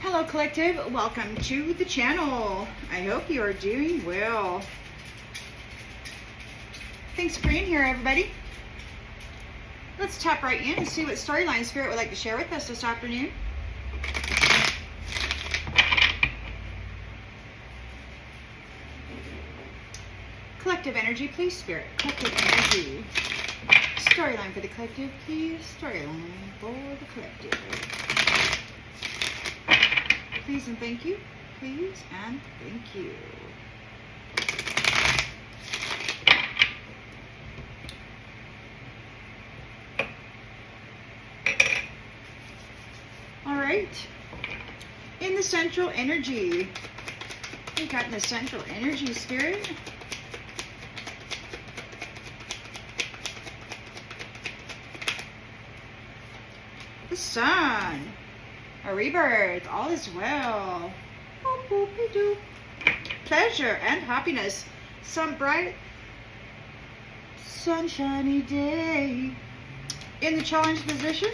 Hello collective, welcome to the channel. I hope you are doing well. Thanks for being here, everybody. Let's tap right in and see what storyline Spirit would like to share with us this afternoon. Collective energy, please, Spirit. Collective energy. Storyline for the collective, please. Storyline for the collective. Please and thank you. Please and thank you. All right. In the central energy. We got in the central energy, Spirit. The sun. A rebirth, all is well. Pleasure and happiness. Some bright, sunshiny day. In the challenge position,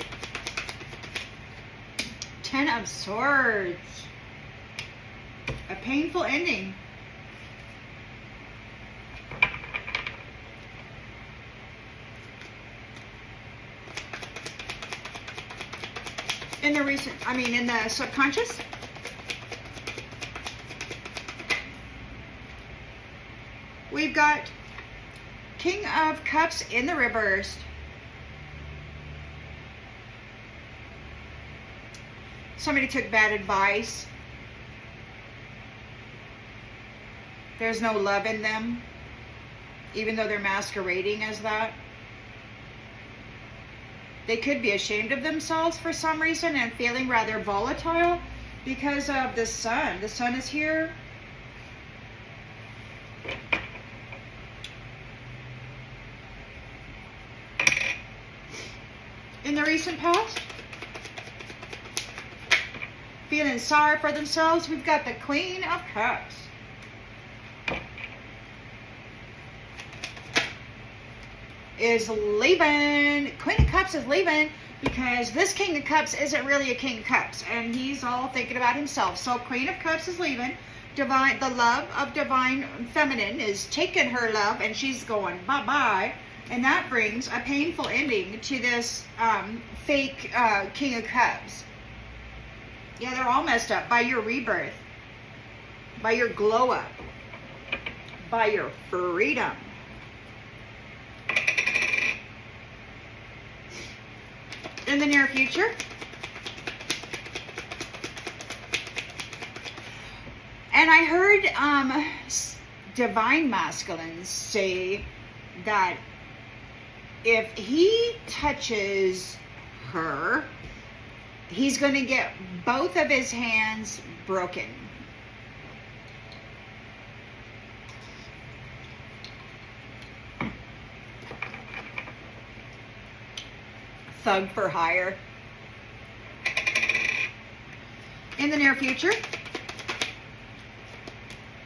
10 of Swords. A painful ending. In the recent, in the subconscious. We've got King of Cups in the reverse. Somebody took bad advice. There's no love in them, even though they're masquerading as that. They could be ashamed of themselves for some reason and feeling rather volatile because of the sun. The sun is here. In the recent past, feeling sorry for themselves, we've got the Queen of Cups. Is leaving. Queen of Cups is leaving because this King of Cups isn't really a King of Cups and he's all thinking about himself. So Queen of Cups is leaving. The love of divine feminine is taking her love and she's going bye-bye, and that brings a painful ending to this fake King of Cups. Yeah, they're all messed up by your rebirth, by your glow up, by your freedom. In the near future, and I heard divine masculines say that if he touches her, he's going to get both of his hands broken. Thug for hire. In the near future,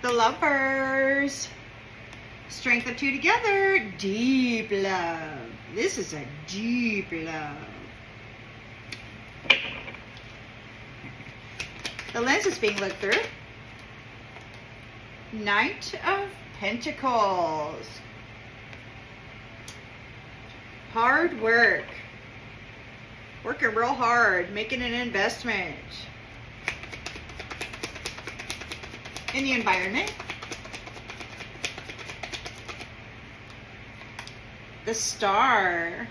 the Lovers. Strength of two together. Deep love. This is a deep love. The lens is being looked through. Knight of Pentacles. Hard work. Working real hard, making an investment. In the environment, the Star.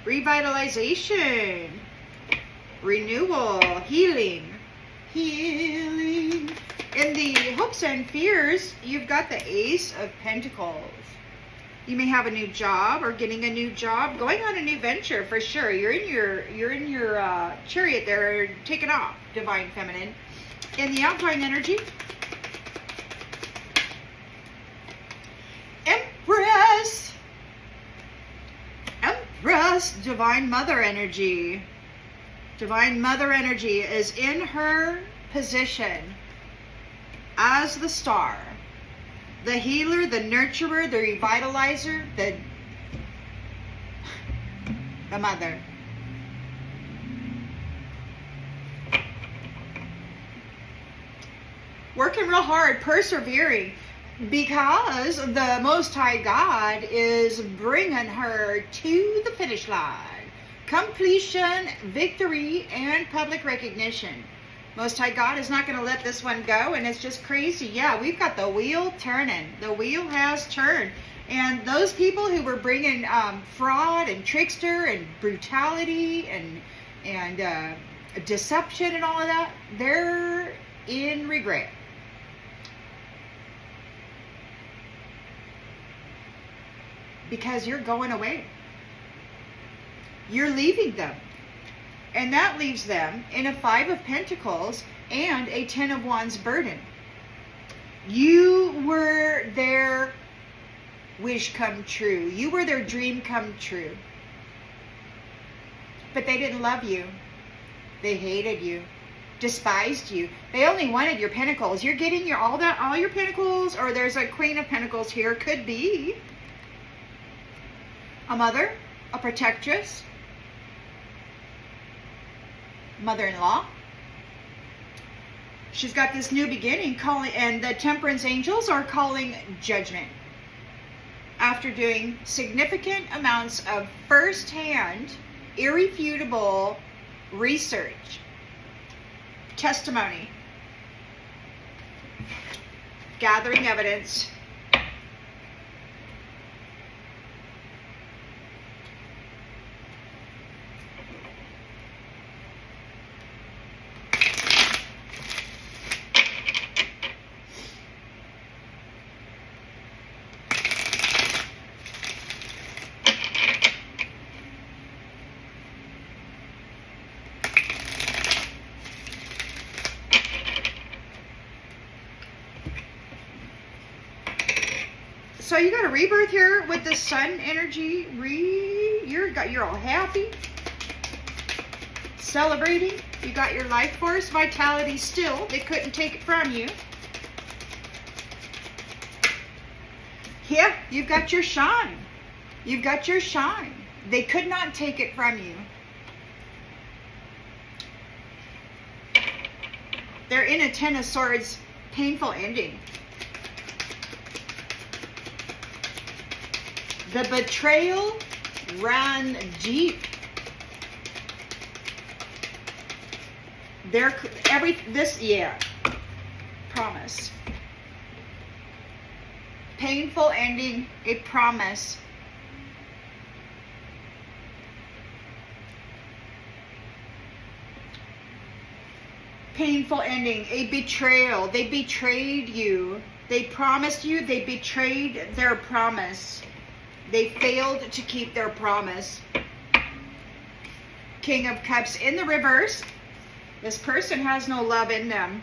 Revitalization. Renewal. Healing. Healing. In the hopes and fears, you've got the Ace of Pentacles. You may have a new job or getting a new job, going on a new venture for sure. You're in your chariot there, taking off, divine feminine. In the outgoing energy, Empress. Empress, divine mother energy. Divine mother energy is in her position as the Star. The healer, the nurturer, the revitalizer, the mother. Working real hard, persevering, because the Most High God is bringing her to the finish line. Completion, victory, and public recognition. Most High God is not going to let this one go, and it's just crazy. Yeah, we've got the wheel turning. The wheel has turned. And those people who were bringing fraud and trickster and brutality and deception and all of that, they're in regret. Because you're going away. You're leaving them. And that leaves them in a 5 of Pentacles and a 10 of Wands burden. You were their wish come true. You were their dream come true. But they didn't love you. They hated you. Despised you. They only wanted your pentacles. You're getting all your pentacles, or there's a Queen of Pentacles here. Could be a mother, a protectress, mother-in-law. She's got this new beginning calling, and the Temperance angels are calling judgment after doing significant amounts of first-hand, irrefutable research, testimony, gathering evidence. So you got a rebirth here with the sun energy. You're all happy, celebrating. You got your life force, vitality still. They couldn't take it from you. Yeah, you've got your shine. You've got your shine. They could not take it from you. They're in a 10 of Swords, painful ending. The betrayal ran deep. Promise. Painful ending, a promise. Painful ending, a betrayal. They betrayed you. They promised you, they betrayed their promise. They failed to keep their promise. King of Cups in the reverse. This person has no love in them.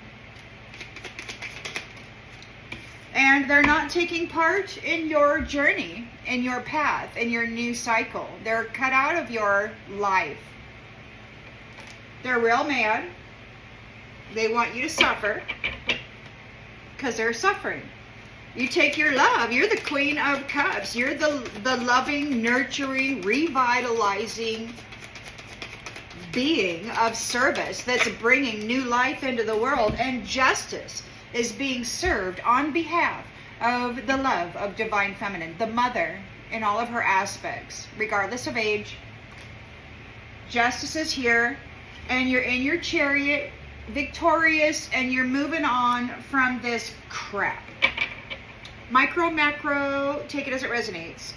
And they're not taking part in your journey, in your path, in your new cycle. They're cut out of your life. They're real mad. They want you to suffer because they're suffering. You take your love. You're the Queen of Cups. You're the loving, nurturing, revitalizing being of service that's bringing new life into the world. And justice is being served on behalf of the love of Divine Feminine, the mother in all of her aspects, regardless of age. Justice is here, and you're in your chariot, victorious, and you're moving on from this crap. Micro, macro, take it as it resonates.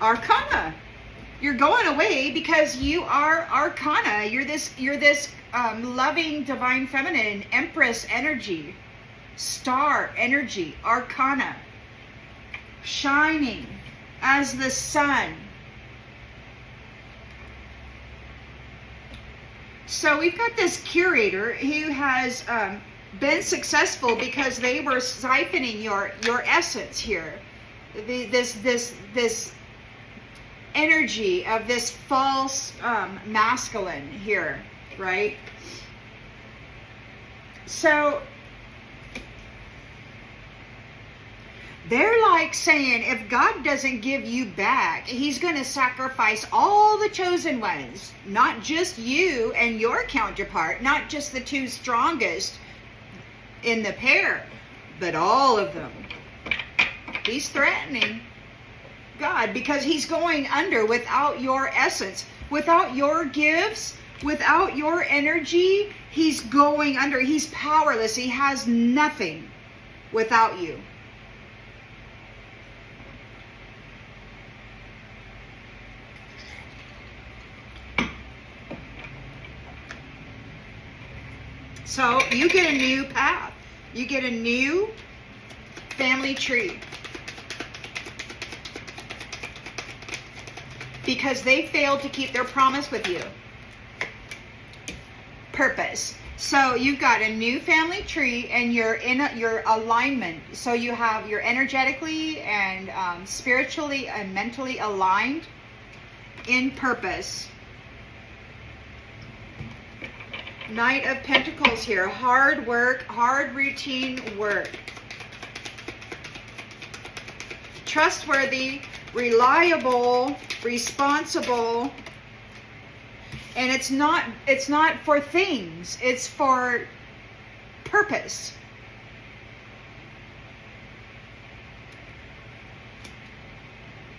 Arcana. You're going away because you are Arcana. You're this loving Divine Feminine, Empress energy, star energy, Arcana, shining as the sun. So we've got this Curator who has been successful because they were siphoning your essence here. This energy of this false masculine here, right? So they're like saying, if God doesn't give you back, he's going to sacrifice all the chosen ones, not just you and your counterpart, not just the two strongest in the pair, but all of them. He's threatening God because he's going under without your essence, without your gifts, without your energy. He's going under. He's powerless. He has nothing without you. So you get a new path. You get a new family tree. Because they failed to keep their promise with you. Purpose. So you've got a new family tree and you're in your alignment. So you have, you're energetically and spiritually and mentally aligned in purpose. Knight of Pentacles here. Hard work, hard routine work. Trustworthy, reliable, responsible. And it's not for things, it's for purpose.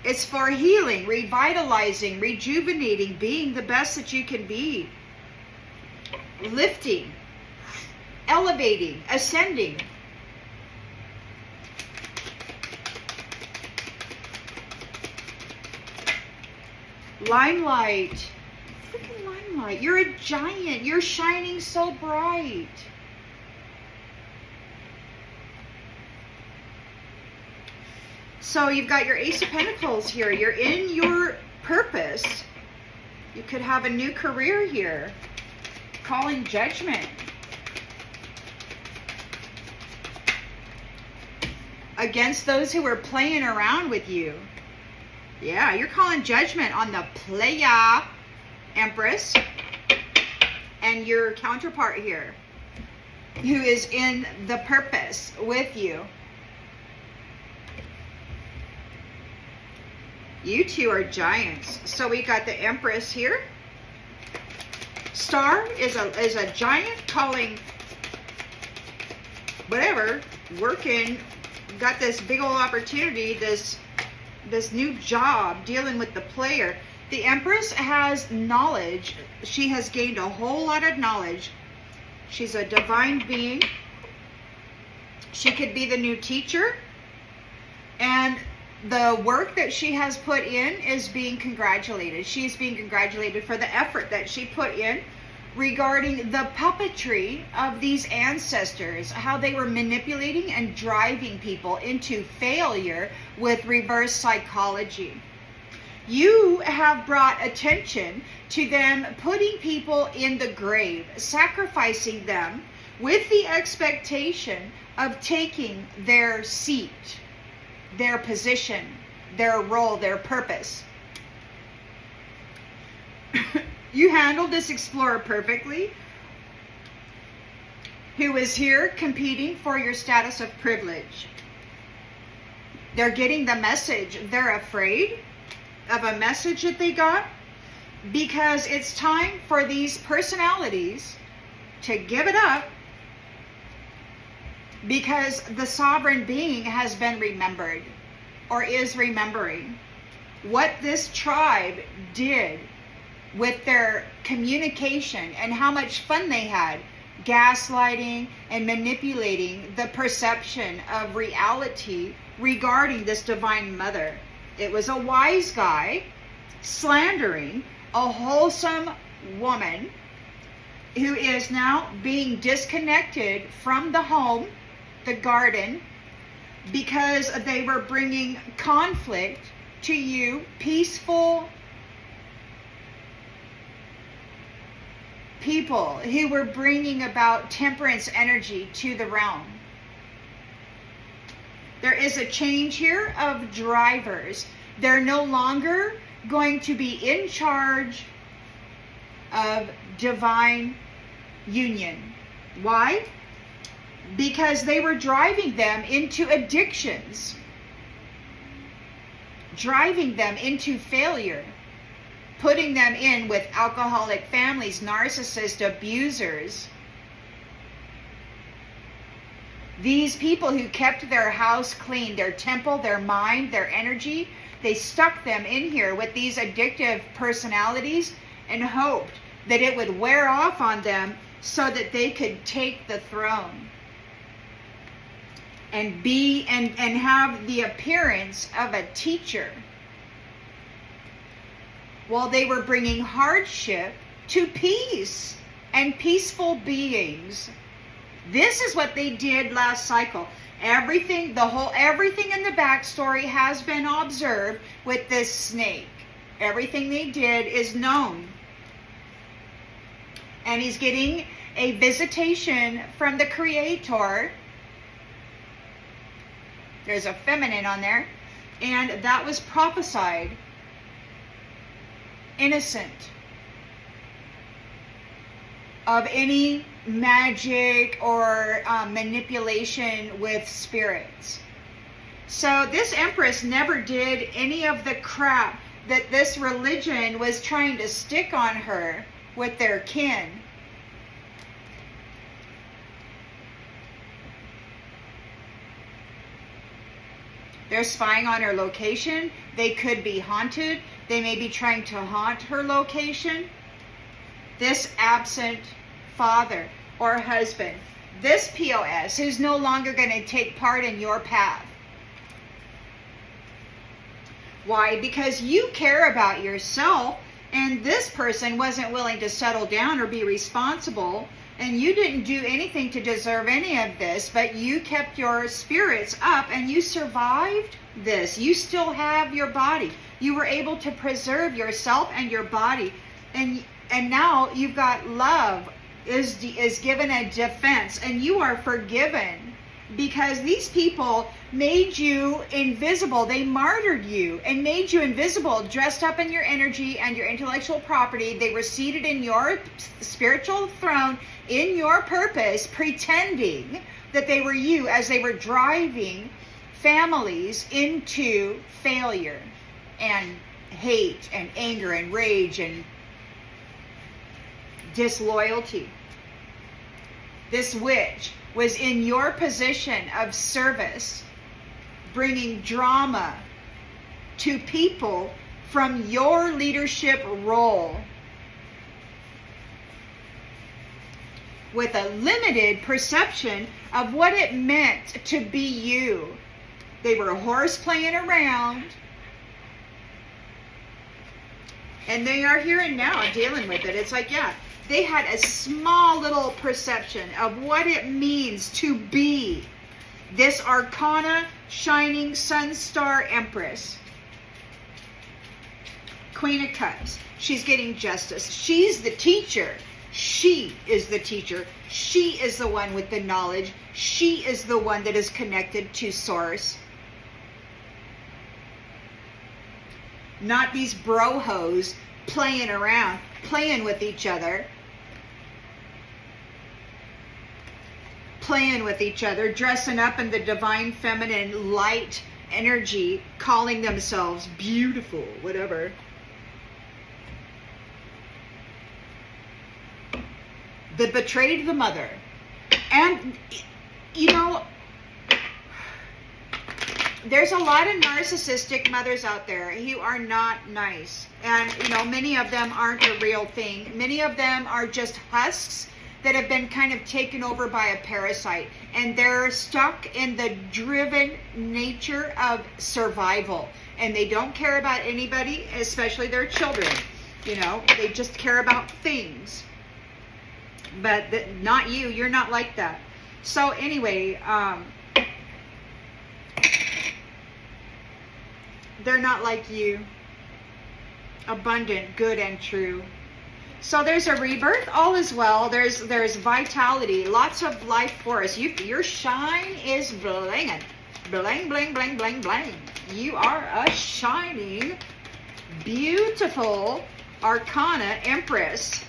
It's for healing, revitalizing, rejuvenating, being the best that you can be. Lifting, elevating, ascending. Limelight. Freaking limelight. You're a giant. You're shining so bright. So you've got your Ace of Pentacles here. You're in your purpose. You could have a new career here. Calling judgment. Against those who are playing around with you. Yeah, you're calling judgment on the playa, Empress, and your counterpart here, who is in the purpose with you. You two are giants. So we got the Empress here. Star is a giant calling whatever, working, got this big old opportunity, this new job dealing with the player. The Empress has knowledge. She has gained a whole lot of knowledge. She's a divine being. She could be the new teacher. And the work that she has put in is being congratulated. She's being congratulated for the effort that she put in regarding the puppetry of these ancestors, how they were manipulating and driving people into failure with reverse psychology. You have brought attention to them putting people in the grave, sacrificing them with the expectation of taking their seat, their position, their role, their purpose. You handled this explorer perfectly, who is here competing for your status of privilege. They're getting the message. They're afraid of a message that they got because it's time for these personalities to give it up because the sovereign being has been remembered or is remembering what this tribe did with their communication and how much fun they had gaslighting and manipulating the perception of reality regarding this divine mother. It was a wise guy slandering a wholesome woman who is now being disconnected from the home, the garden, because they were bringing conflict to you, peaceful people who were bringing about temperance energy to the realm. There is a change here of drivers. They're no longer going to be in charge of divine union. Why? because they were driving them into addictions, driving them into failure, putting them in with alcoholic families, narcissist abusers. These people who kept their house clean, their temple, their mind, their energy, they stuck them in here with these addictive personalities and hoped that it would wear off on them so that they could take the throne and be and have the appearance of a teacher, while they were bringing hardship to peace and peaceful beings. This is what they did last cycle. Everything in the backstory has been observed with this snake. Everything they did is known. And he's getting a visitation from the Creator. There's a feminine on there. And that was prophesied. Innocent of any magic or manipulation with spirits. So this Empress never did any of the crap that this religion was trying to stick on her with their kin. They're spying on her location. They could be haunted. They may be trying to haunt her location. This absent father or husband, this POS, who's no longer going to take part in your path. Why? Because you care about yourself, and this person wasn't willing to settle down or be responsible, and you didn't do anything to deserve any of this, but you kept your spirits up and you survived this. You still have your body. You were able to preserve yourself and your body, and now you've got love is given a defense, and you are forgiven, because these people made you invisible. They martyred you and made you invisible, dressed up in your energy and your intellectual property. They were seated in your spiritual throne, in your purpose, pretending that they were you, as they were driving families into failure and hate and anger and rage and disloyalty. This witch was in your position of service, bringing drama to people from your leadership role, with a limited perception of what it meant to be you. They were horse playing around, and they are here and now dealing with it. It's like, yeah, they had a small little perception of what it means to be this arcana, shining sun star Empress. Queen of Cups. She's getting justice. She's the teacher. She is the teacher. She is the one with the knowledge. She is the one that is connected to source. Not these bro-hos playing around, playing with each other. Playing with each other, dressing up in the divine feminine light energy, calling themselves beautiful, whatever. That betrayed the mother. And, you know, there's a lot of narcissistic mothers out there who are not nice. And, you know, many of them aren't a real thing. Many of them are just husks that have been kind of taken over by a parasite. And they're stuck in the driven nature of survival. And they don't care about anybody, especially their children. You know, they just care about things. But not you. You're not like that. So anyway, they're not like you. Abundant, good, and true. So there's a rebirth. All is well. There's vitality. Lots of life force. Your shine is blinging. Bling, bling, bling, bling, bling. You are a shining, beautiful arcana Empress.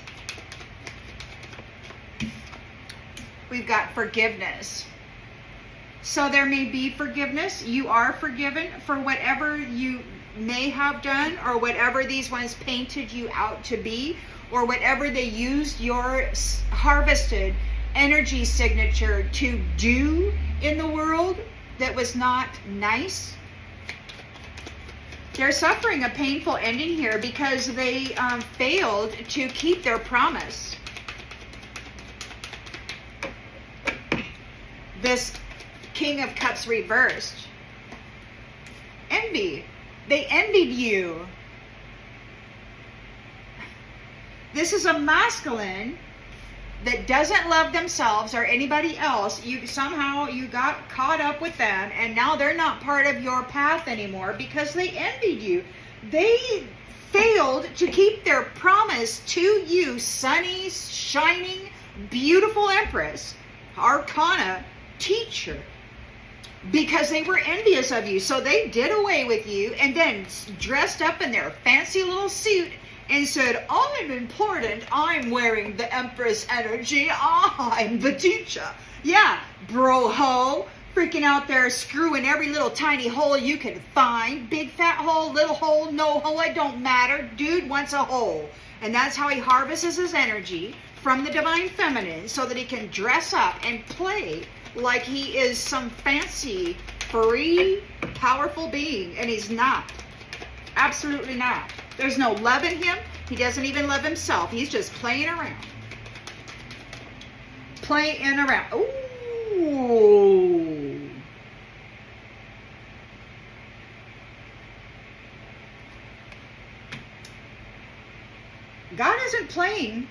We've got forgiveness. So there may be forgiveness. You are forgiven for whatever you may have done, or whatever these ones painted you out to be, or whatever they used your harvested energy signature to do in the world that was not nice. They're suffering a painful ending here because they failed to keep their promise. This King of Cups reversed. Envy. They envied you. This is a masculine that doesn't love themselves or anybody else. You got caught up with them, and now they're not part of your path anymore because they envied you. They failed to keep their promise to you, sunny, shining, beautiful Empress, arcana teacher, because they were envious of you. So they did away with you and then dressed up in their fancy little suit and said, I'm important, I'm wearing the Empress energy, I'm the teacher. Yeah, bro ho, freaking out there screwing every little tiny hole you can find. Big fat hole, little hole, no hole, it don't matter. Dude wants a hole. And that's how he harvests his energy from the Divine Feminine, so that he can dress up and play like he is some fancy, free, powerful being. And he's not. Absolutely not. There's no love in him. He doesn't even love himself. He's just playing around. Playing around. Ooh. God isn't playing.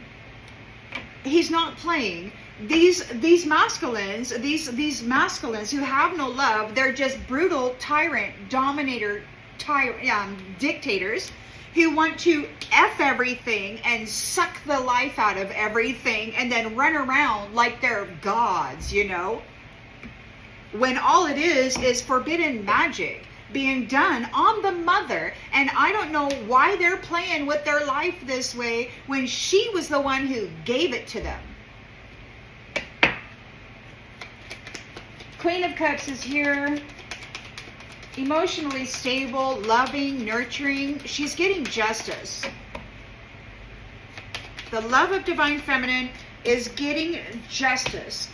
He's not playing. These masculines, these masculines who have no love, they're just brutal tyrant, dominator, dictators who want to F everything and suck the life out of everything and then run around like they're gods, you know? When all it is forbidden magic being done on the mother. And I don't know why they're playing with their life this way when she was the one who gave it to them. Queen of Cups is here. Emotionally stable, loving, nurturing. She's getting justice. The love of Divine Feminine is getting justice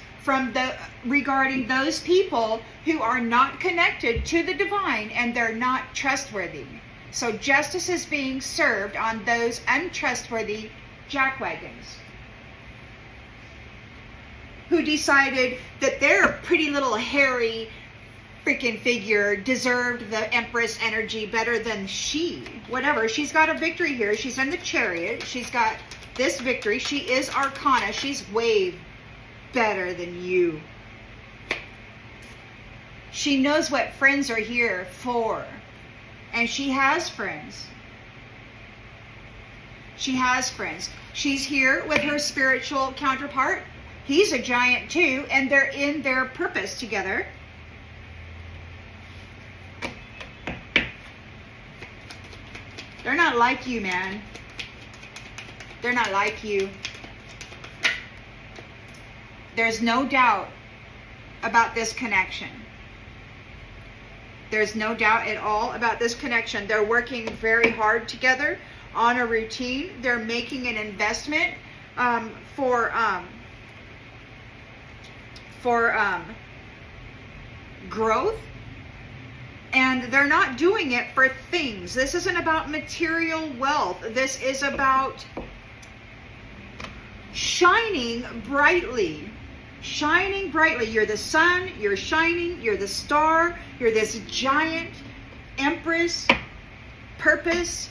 regarding those people who are not connected to the divine and they're not trustworthy. So justice is being served on those untrustworthy jackwagons who decided that their pretty little hairy freaking figure deserved the Empress energy better than she. Whatever. She's got a victory here. She's in the chariot. She's got this victory. She is arcana. She's way better than you. She knows what friends are here for. And she has friends. She has friends. She's here with her spiritual counterpart. He's a giant too, and they're in their purpose together. They're not like you, man. They're not like you. There's no doubt about this connection. There's no doubt at all about this connection. They're working very hard together on a routine. They're making an investment for growth. And they're not doing it for things. This isn't about material wealth. This is about shining brightly. Shining brightly. You're the sun. You're shining. You're the star. You're this giant Empress purpose.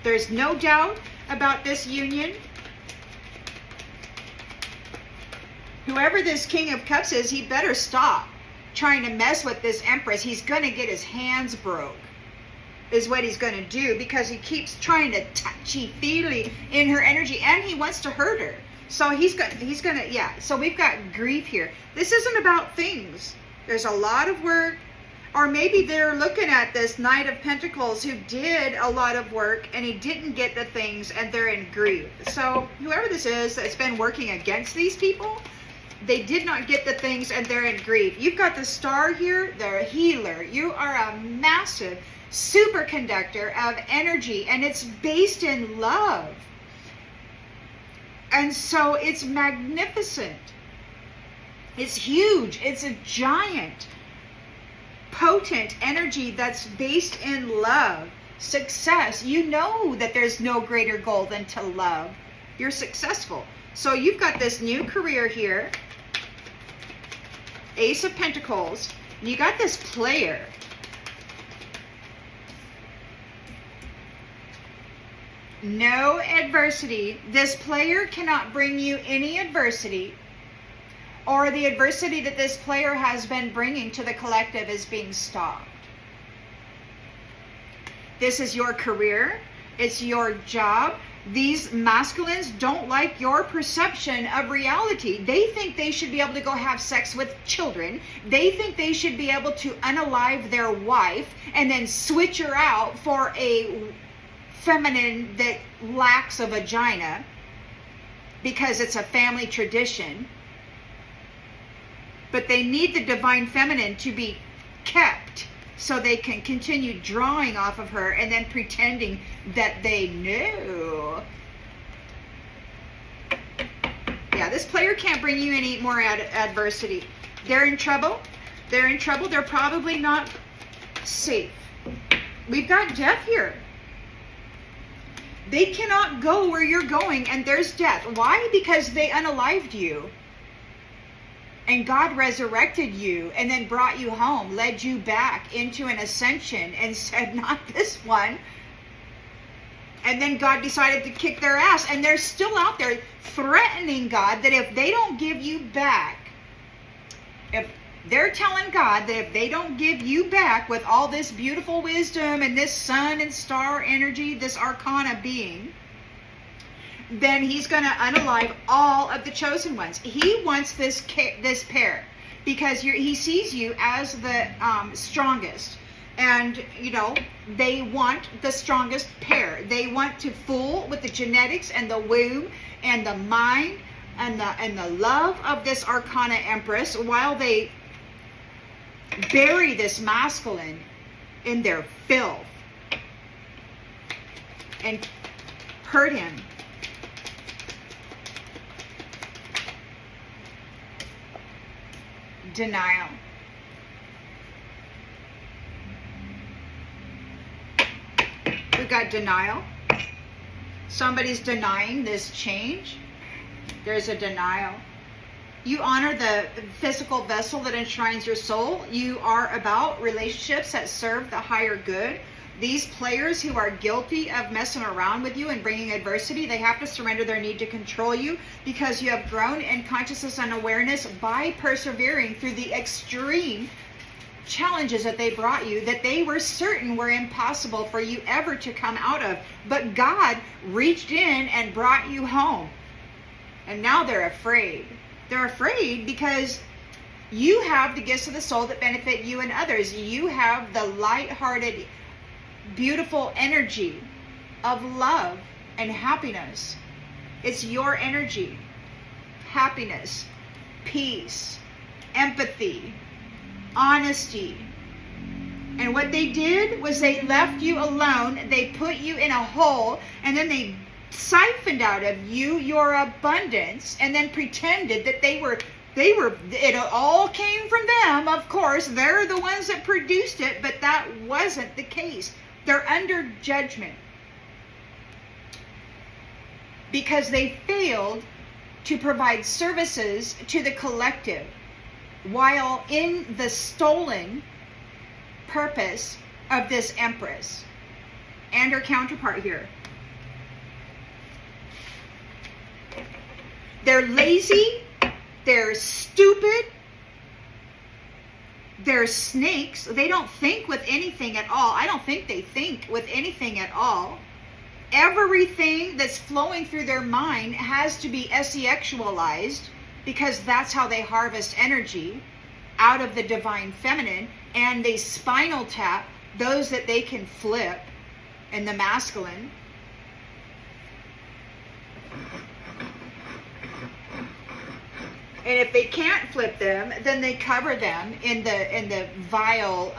There's no doubt about this union. Whoever this King of Cups is, he better stop trying to mess with this Empress. He's going to get his hands broke, is what he's going to do, because he keeps trying to touchy-feely in her energy, and he wants to hurt her. So he's going to, yeah. So we've got grief here. This isn't about things. There's a lot of work, or maybe they're looking at this Knight of Pentacles who did a lot of work, and he didn't get the things, and they're in grief. So whoever this is that's been working against these people, They did not get the things and they're in grief. You've got the star here, the healer. You are a massive superconductor of energy, and it's based in love. And so it's magnificent. It's huge. It's a giant, potent energy that's based in love. Success. You know that there's no greater goal than to love. You're successful. So you've got this new career here. Ace of Pentacles. And you got this player. No adversity. This player cannot bring you any adversity, or the adversity that this player has been bringing to the collective is being stopped. This is your career. It's your job. These masculines don't like your perception of reality. They think they should be able to go have sex with children. They think they should be able to unalive their wife and then switch her out for a feminine that lacks a vagina because it's a family tradition. But they need the divine feminine to be kept so they can continue drawing off of her and then pretending that they know. Yeah, this player can't bring you any more adversity. They're in trouble. They're in trouble. They're probably not safe. We've got death here. They cannot go where you're going, and there's death. Why? Because they unalived you. And God resurrected you and then brought you home, led you back into an ascension and said, not this one. And then God decided to kick their ass. And they're still out there threatening God that if they don't give you back, if they're telling God that if they don't give you back with all this beautiful wisdom and this sun and star energy, this arcana being, then he's going to unalive all of the chosen ones. He wants this pair because he sees you as the strongest. And, you know, they want the strongest pair. They want to fool with the genetics and the womb and the mind and the love of this arcana empress while they bury this masculine in their filth and hurt him. Denial. We've got denial. Somebody's denying this change. There's a denial. You honor the physical vessel that enshrines your soul. You are about relationships that serve the higher good. These players who are guilty of messing around with you and bringing adversity, they have to surrender their need to control you because you have grown in consciousness and awareness by persevering through the extreme challenges that they brought you, that they were certain were impossible for you ever to come out of. But God reached in and brought you home. And now they're afraid. They're afraid because you have the gifts of the soul that benefit you and others. You have the light-hearted, beautiful energy of love and happiness. It's your energy. Happiness, peace, empathy, honesty. And what they did was they left you alone. They put you in a hole, and then they siphoned out of you your abundance and then pretended that it all came from them. Of course, they're the ones that produced it, but that wasn't the case. They're under judgment because they failed to provide services to the collective while in the stolen purpose of this Empress and her counterpart here. They're lazy, they're stupid, they're snakes. They don't think with anything at all. I don't think they think with anything at all. Everything that's flowing through their mind has to be sexualized because that's how they harvest energy out of the divine feminine, and they spinal tap those that they can flip in the masculine. And if they can't flip them, then they cover them in the vile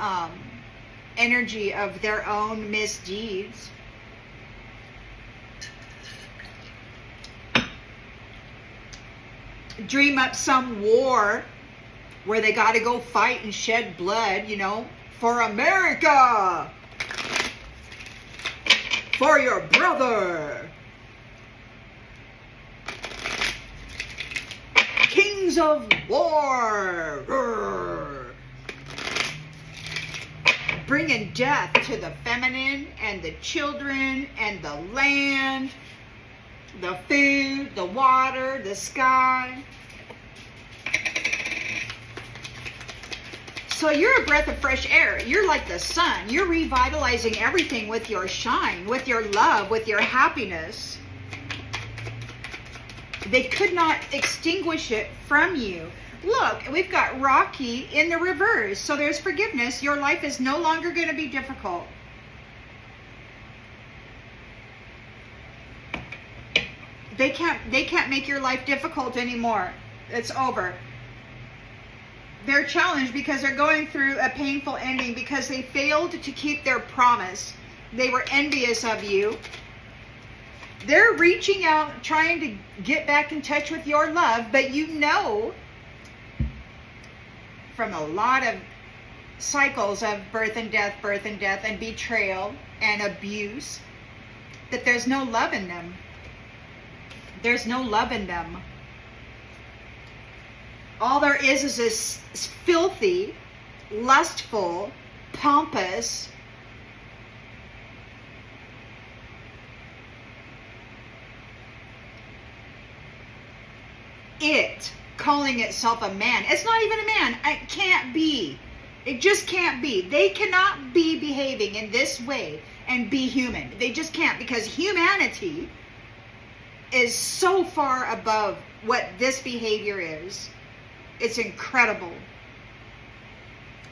energy of their own misdeeds. Dream up some war where they got to go fight and shed blood, you know, for America, for your brother. Kings of war. Roar. Bringing death to the feminine and the children and the land, the food, the water, the sky. So you're a breath of fresh air. You're like the sun. You're revitalizing everything with your shine, with your love, with your happiness. They could not extinguish it from you. Look, we've got Rocky in the reverse. So there's forgiveness. Your life is no longer going to be difficult. They can't make your life difficult anymore. It's over. They're challenged because they're going through a painful ending because they failed to keep their promise. They were envious of you. They're reaching out, trying to get back in touch with your love, but you know from a lot of cycles of birth and death, and betrayal and abuse that there's no love in them. There's no love in them. All there is this filthy, lustful, pompous, calling itself a man. It's not even a man. It can't be. It just can't be. They cannot be behaving in this way and be human. They just can't, because humanity is so far above what this behavior is. It's incredible.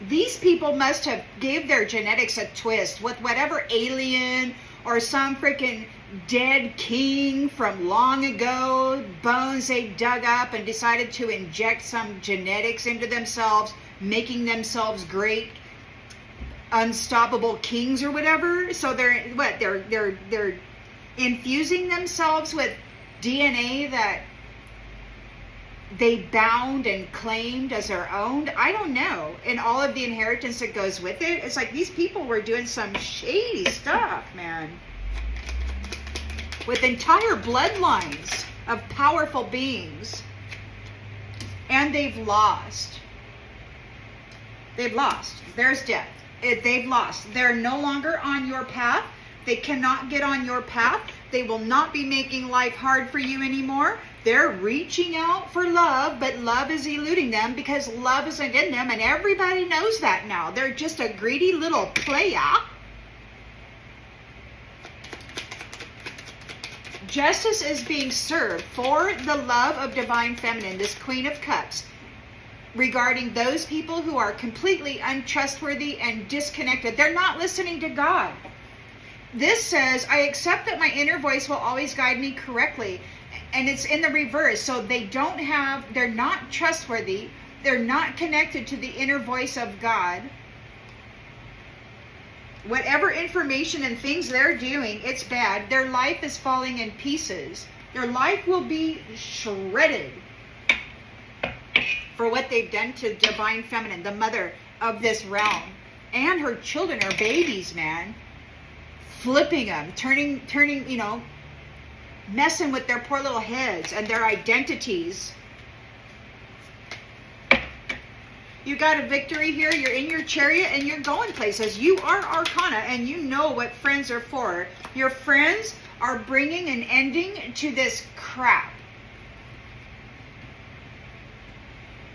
These people must have gave their genetics a twist with whatever alien or some freaking dead king from long ago, bones they dug up and decided to inject some genetics into themselves, making themselves great, unstoppable kings or whatever. So they're infusing themselves with DNA that they bound and claimed as their own. I don't know. And all of the inheritance that goes with it. It's like these people were doing some shady stuff, man. With entire bloodlines of powerful beings. And they've lost. They've lost. There's death. They've lost. They're no longer on your path. They cannot get on your path. They will not be making life hard for you anymore. They're reaching out for love, but love is eluding them because love isn't in them, and everybody knows that now. They're just a greedy little playa. Justice is being served for the love of divine feminine, this Queen of Cups, regarding those people who are completely untrustworthy and disconnected. They're not listening to God. This says, I accept that my inner voice will always guide me correctly. And it's in the reverse. So they're not trustworthy. They're not connected to the inner voice of God. Whatever information and things they're doing, it's bad. Their life is falling in pieces. Their life will be shredded for what they've done to divine feminine, the mother of this realm. And her children are babies, man. Flipping them, turning, messing with their poor little heads and their identities. You got a victory here. You're in your chariot and you're going places. You are arcana and you know what friends are for. Your friends are bringing an ending to this crap.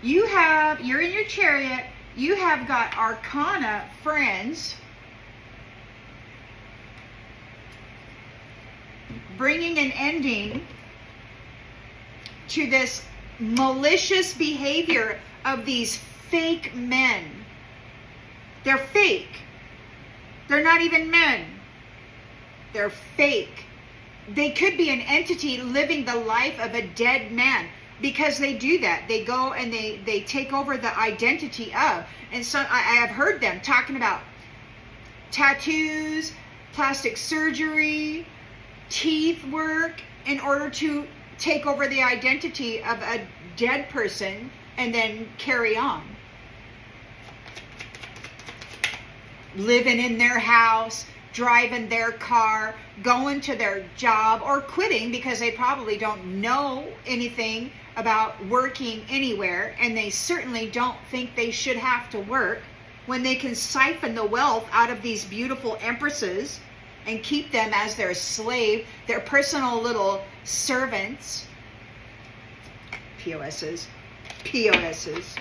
You're in your chariot. You have got arcana friends bringing an ending to this malicious behavior of these fake men. They're fake. They're not even men. They're fake. They could be an entity living the life of a dead man. because they do that. They go and they take over the identity of. And so I have heard them talking about tattoos, plastic surgery, teeth work, in order to take over the identity of a dead person and then carry on. Living in their house, driving their car, going to their job, or quitting because they probably don't know anything about working anywhere, and they certainly don't think they should have to work when they can siphon the wealth out of these beautiful empresses and keep them as their slave, their personal little servants. POSs. POSs.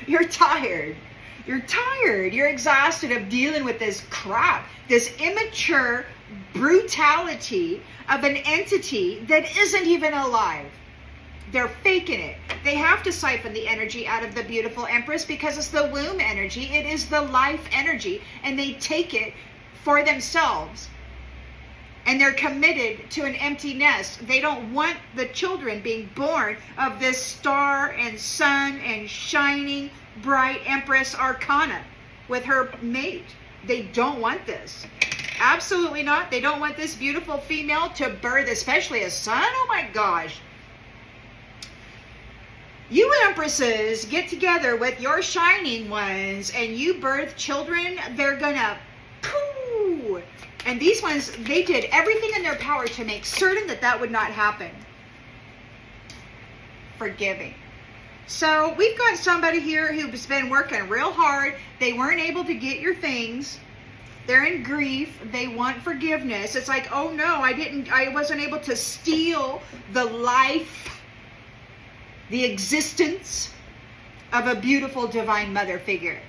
You're tired. You're tired. You're exhausted of dealing with this crap, this immature brutality of an entity that isn't even alive. They're faking it. They have to siphon the energy out of the beautiful Empress because it's the womb energy. It is the life energy, and they take it for themselves. And they're committed to an empty nest. They don't want the children being born of this star and sun and shining bright Empress arcana with her mate. They don't want this. Absolutely not. They don't want this beautiful female to birth, especially a son. Oh my gosh. You empresses get together with your shining ones and you birth children, they're gonna poo. And these ones, they did everything in their power to make certain that that would not happen. Forgiving. So we've got somebody here who's been working real hard. They weren't able to get your things. They're in grief. They want forgiveness. It's like, oh no, I wasn't able to steal the life, the existence of a beautiful divine mother figure.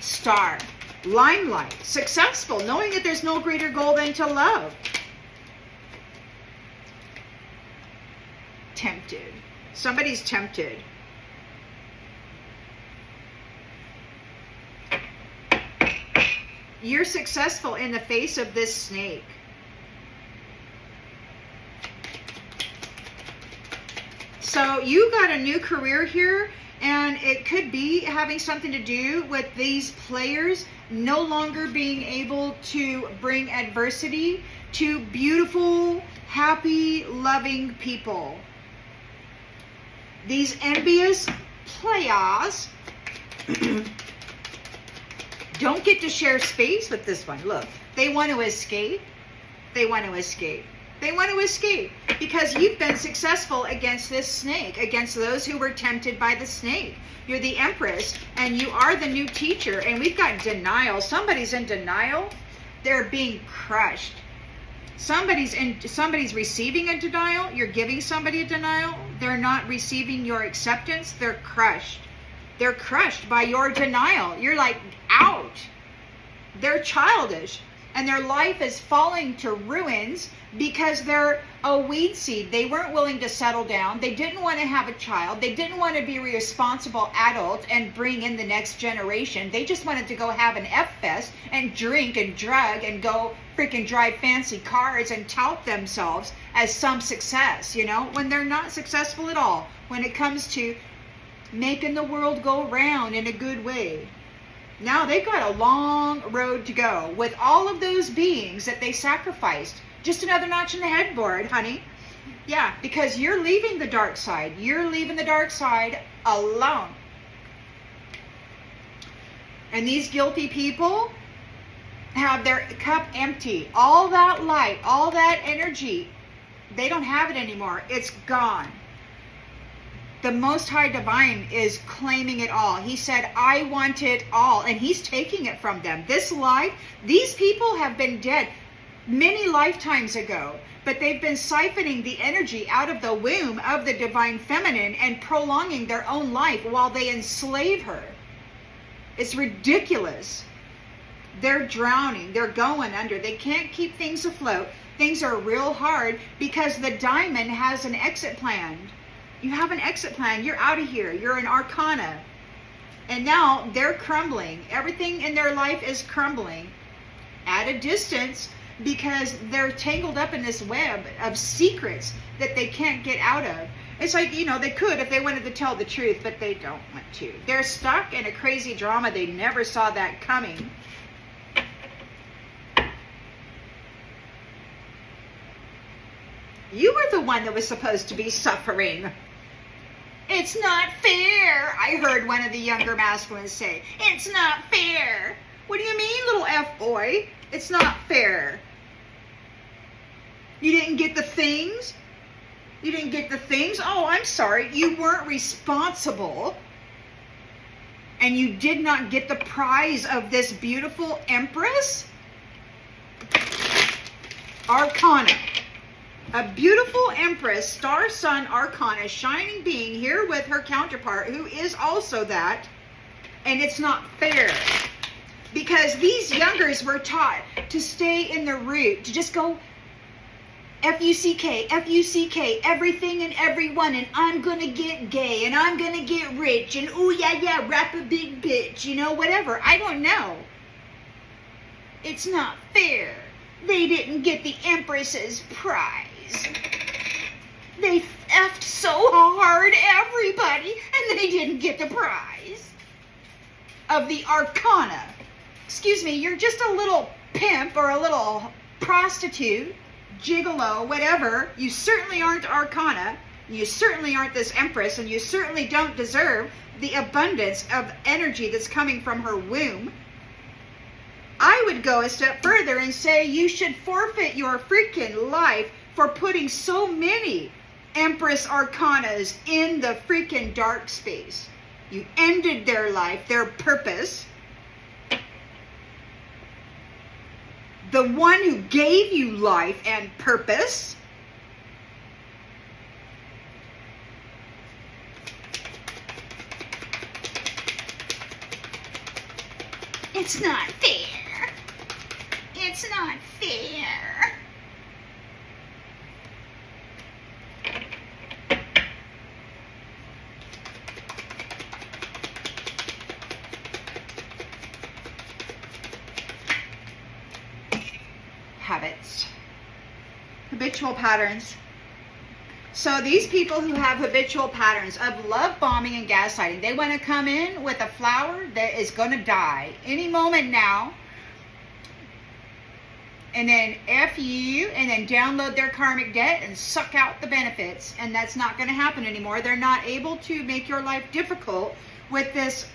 Star. Limelight. Successful. Knowing that there's no greater goal than to love. Tempted. Somebody's tempted. You're successful in the face of this snake. So you got a new career here, and it could be having something to do with these players no longer being able to bring adversity to beautiful, happy, loving people. These envious players don't get to share space with this one. Look, they want to escape. They want to escape. They want to escape because you've been successful against this snake, against those who were tempted by the snake. You're the Empress, and you are the new teacher, and we've got denial. Somebody's in denial. They're being crushed. Somebody's receiving a denial. You're giving somebody a denial. They're not receiving your acceptance. They're crushed. They're crushed by your denial. You're like, out. They're childish. And their life is falling to ruins because they're a weed seed. They weren't willing to settle down. They didn't want to have a child. They didn't want to be a responsible adult and bring in the next generation. They just wanted to go have an F-fest and drink and drug and go freaking drive fancy cars and tout themselves as some success, you know, when they're not successful at all when it comes to making the world go round in a good way. Now they've got a long road to go with all of those beings that they sacrificed. Just another notch in the headboard, honey. Yeah, because you're leaving the dark side. You're leaving the dark side alone. And these guilty people have their cup empty. All that light, all that energy, they don't have it anymore. It's gone. The Most High Divine is claiming it all. He said, I want it all. And he's taking it from them. This life, these people have been dead many lifetimes ago. But they've been siphoning the energy out of the womb of the Divine Feminine and prolonging their own life while they enslave her. It's ridiculous. They're drowning. They're going under. They can't keep things afloat. Things are real hard because the diamond has an exit plan. You have an exit plan. You're out of here. You're an arcana. And now they're crumbling. Everything in their life is crumbling at a distance because they're tangled up in this web of secrets that they can't get out of. It's like, you know, they could if they wanted to tell the truth, but they don't want to. They're stuck in a crazy drama. They never saw that coming. You were the one that was supposed to be suffering. It's not fair, I heard one of the younger masculines say. It's not fair. What do you mean, little F-boy? It's not fair. You didn't get the things? You didn't get the things? Oh, I'm sorry. You weren't responsible. And you did not get the prize of this beautiful Empress? Arcana. A beautiful Empress, star sun arcana, shining being here with her counterpart, who is also that. And it's not fair. Because these youngers were taught to stay in the root, to just go F-U-C-K, F-U-C-K, everything and everyone, and I'm gonna get gay, and I'm gonna get rich, and ooh, yeah, rap a big bitch, you know, whatever. I don't know. It's not fair. They didn't get the Empress's prize. They effed so hard, everybody, and they didn't get the prize of the Arcana. Excuse me, you're just a little pimp or a little prostitute, gigolo, whatever. You certainly aren't Arcana. You certainly aren't this Empress, and you certainly don't deserve the abundance of energy that's coming from her womb. I would go a step further and say you should forfeit your freaking life for putting so many Empress Arcanas in the freaking dark space. You ended their life, their purpose. The one who gave you life and purpose. It's not fair. It's not fair. Habits, habitual patterns. So these people who have habitual patterns of love bombing and gaslighting, they want to come in with a flower that is going to die any moment now, and then F you, and then download their karmic debt and suck out the benefits. And that's not going to happen anymore. They're not able to make your life difficult with this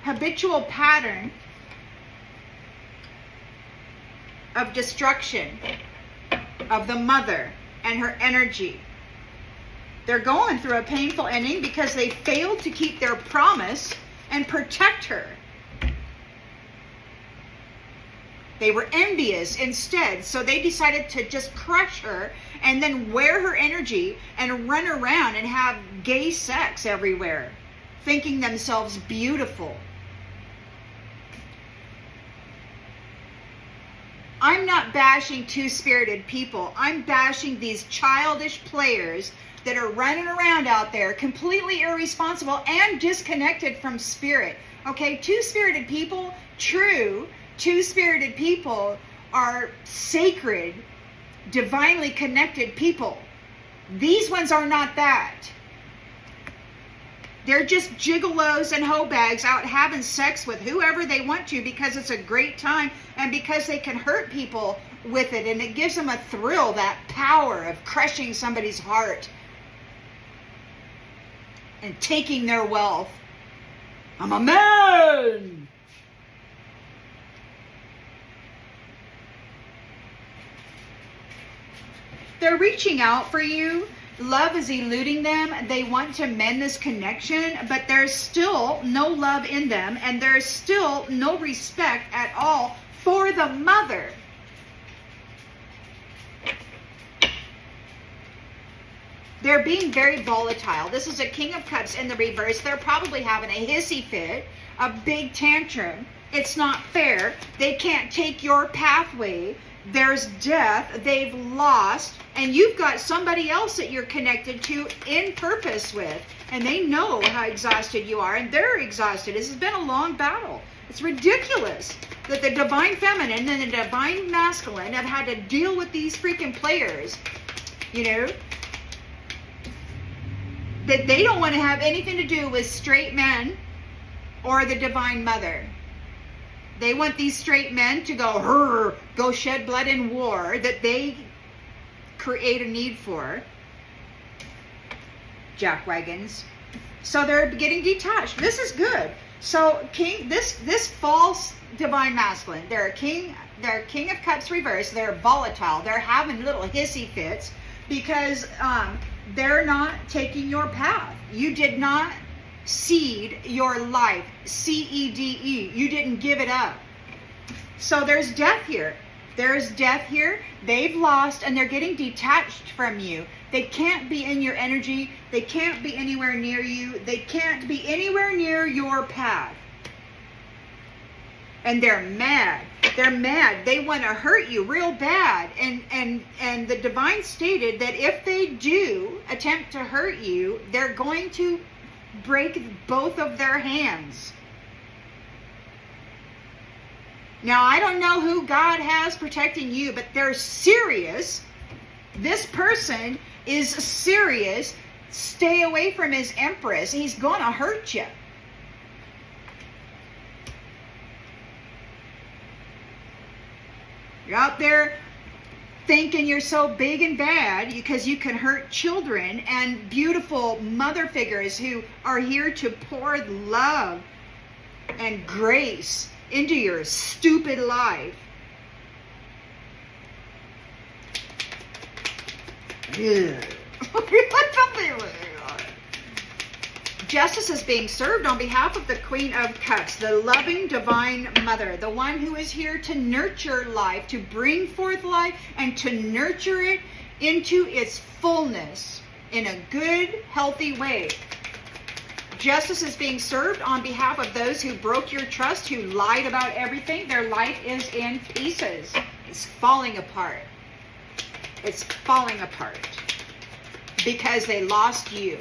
habitual pattern of destruction of the mother and her energy. They're going through a painful ending because they failed to keep their promise and protect her. They were envious instead, so they decided to just crush her and then wear her energy and run around and have gay sex everywhere, thinking themselves beautiful. I'm not bashing two-spirited people. I'm bashing these childish players that are running around out there completely irresponsible and disconnected from spirit. Okay, two-spirited people, true, two-spirited people are sacred, divinely connected people. These ones are not that. They're just gigolos and hoe bags out having sex with whoever they want to because it's a great time and because they can hurt people with it, and it gives them a thrill, that power of crushing somebody's heart and taking their wealth. I'm a man! They're reaching out for you. Love is eluding them. They want to mend this connection, but there's still no love in them, and there's still no respect at all for the mother. They're being very volatile. This is a King of Cups in the reverse. They're probably having a hissy fit, a big tantrum. It's not fair. They can't take your pathway There's death. They've lost. And you've got somebody else that you're connected to in purpose with. And they know how exhausted you are. And they're exhausted. This has been a long battle. It's ridiculous that the divine feminine and the divine masculine have had to deal with these freaking players. You know? That they don't want to have anything to do with straight men or the divine mother. They want these straight men to go shed blood in war that they create a need for. Jackwagons. So they're getting detached. This is good. So this false divine masculine, they're King of Cups reversed. They're volatile. They're having little hissy fits because they're not taking your path. You did not seed your life. C-E-D-E. You didn't give it up. So there's death here. There's death here. They've lost and they're getting detached from you. They can't be in your energy. They can't be anywhere near you. They can't be anywhere near your path. And they're mad. They're mad. They want to hurt you real bad. And the divine stated that if they do attempt to hurt you, they're going to break both of their hands. Now, I don't know who God has protecting you, but they're serious. This person is serious. Stay away from his Empress. He's going to hurt you. You're out there thinking you're so big and bad because you can hurt children and beautiful mother figures who are here to pour love and grace into your stupid life. Justice is being served on behalf of the Queen of Cups, the loving divine mother, the one who is here to nurture life, to bring forth life, and to nurture it into its fullness in a good, healthy way. Justice is being served on behalf of those who broke your trust, who lied about everything. Their life is in pieces. It's falling apart. It's falling apart because they lost you.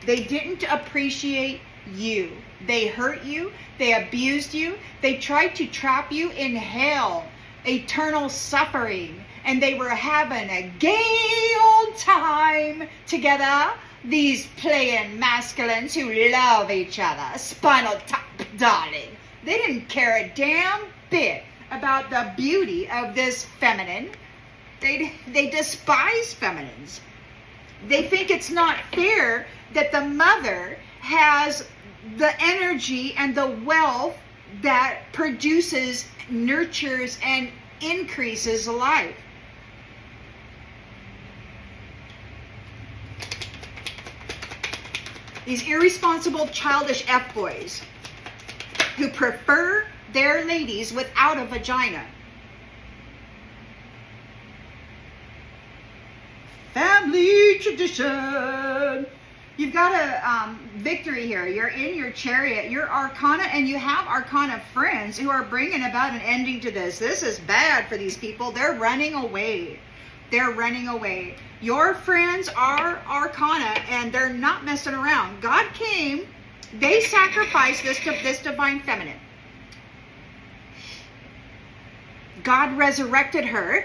They didn't appreciate you. They hurt you. They abused you. They tried to trap you in hell, eternal suffering. And they were having a gay old time together. These playing masculines who love each other. Spinal tap, darling. They didn't care a damn bit about the beauty of this feminine. They despise feminines. They think it's not fair that the mother has the energy and the wealth that produces, nurtures, and increases life. These irresponsible, childish F-boys who prefer their ladies without a vagina. Family tradition. You've got a victory here. You're in your chariot. You're arcana, and you have arcana friends who are bringing about an ending to this. This is bad for these people. They're running away. They're running away. Your friends are arcana, and they're not messing around. God came. They sacrificed this divine feminine. God resurrected her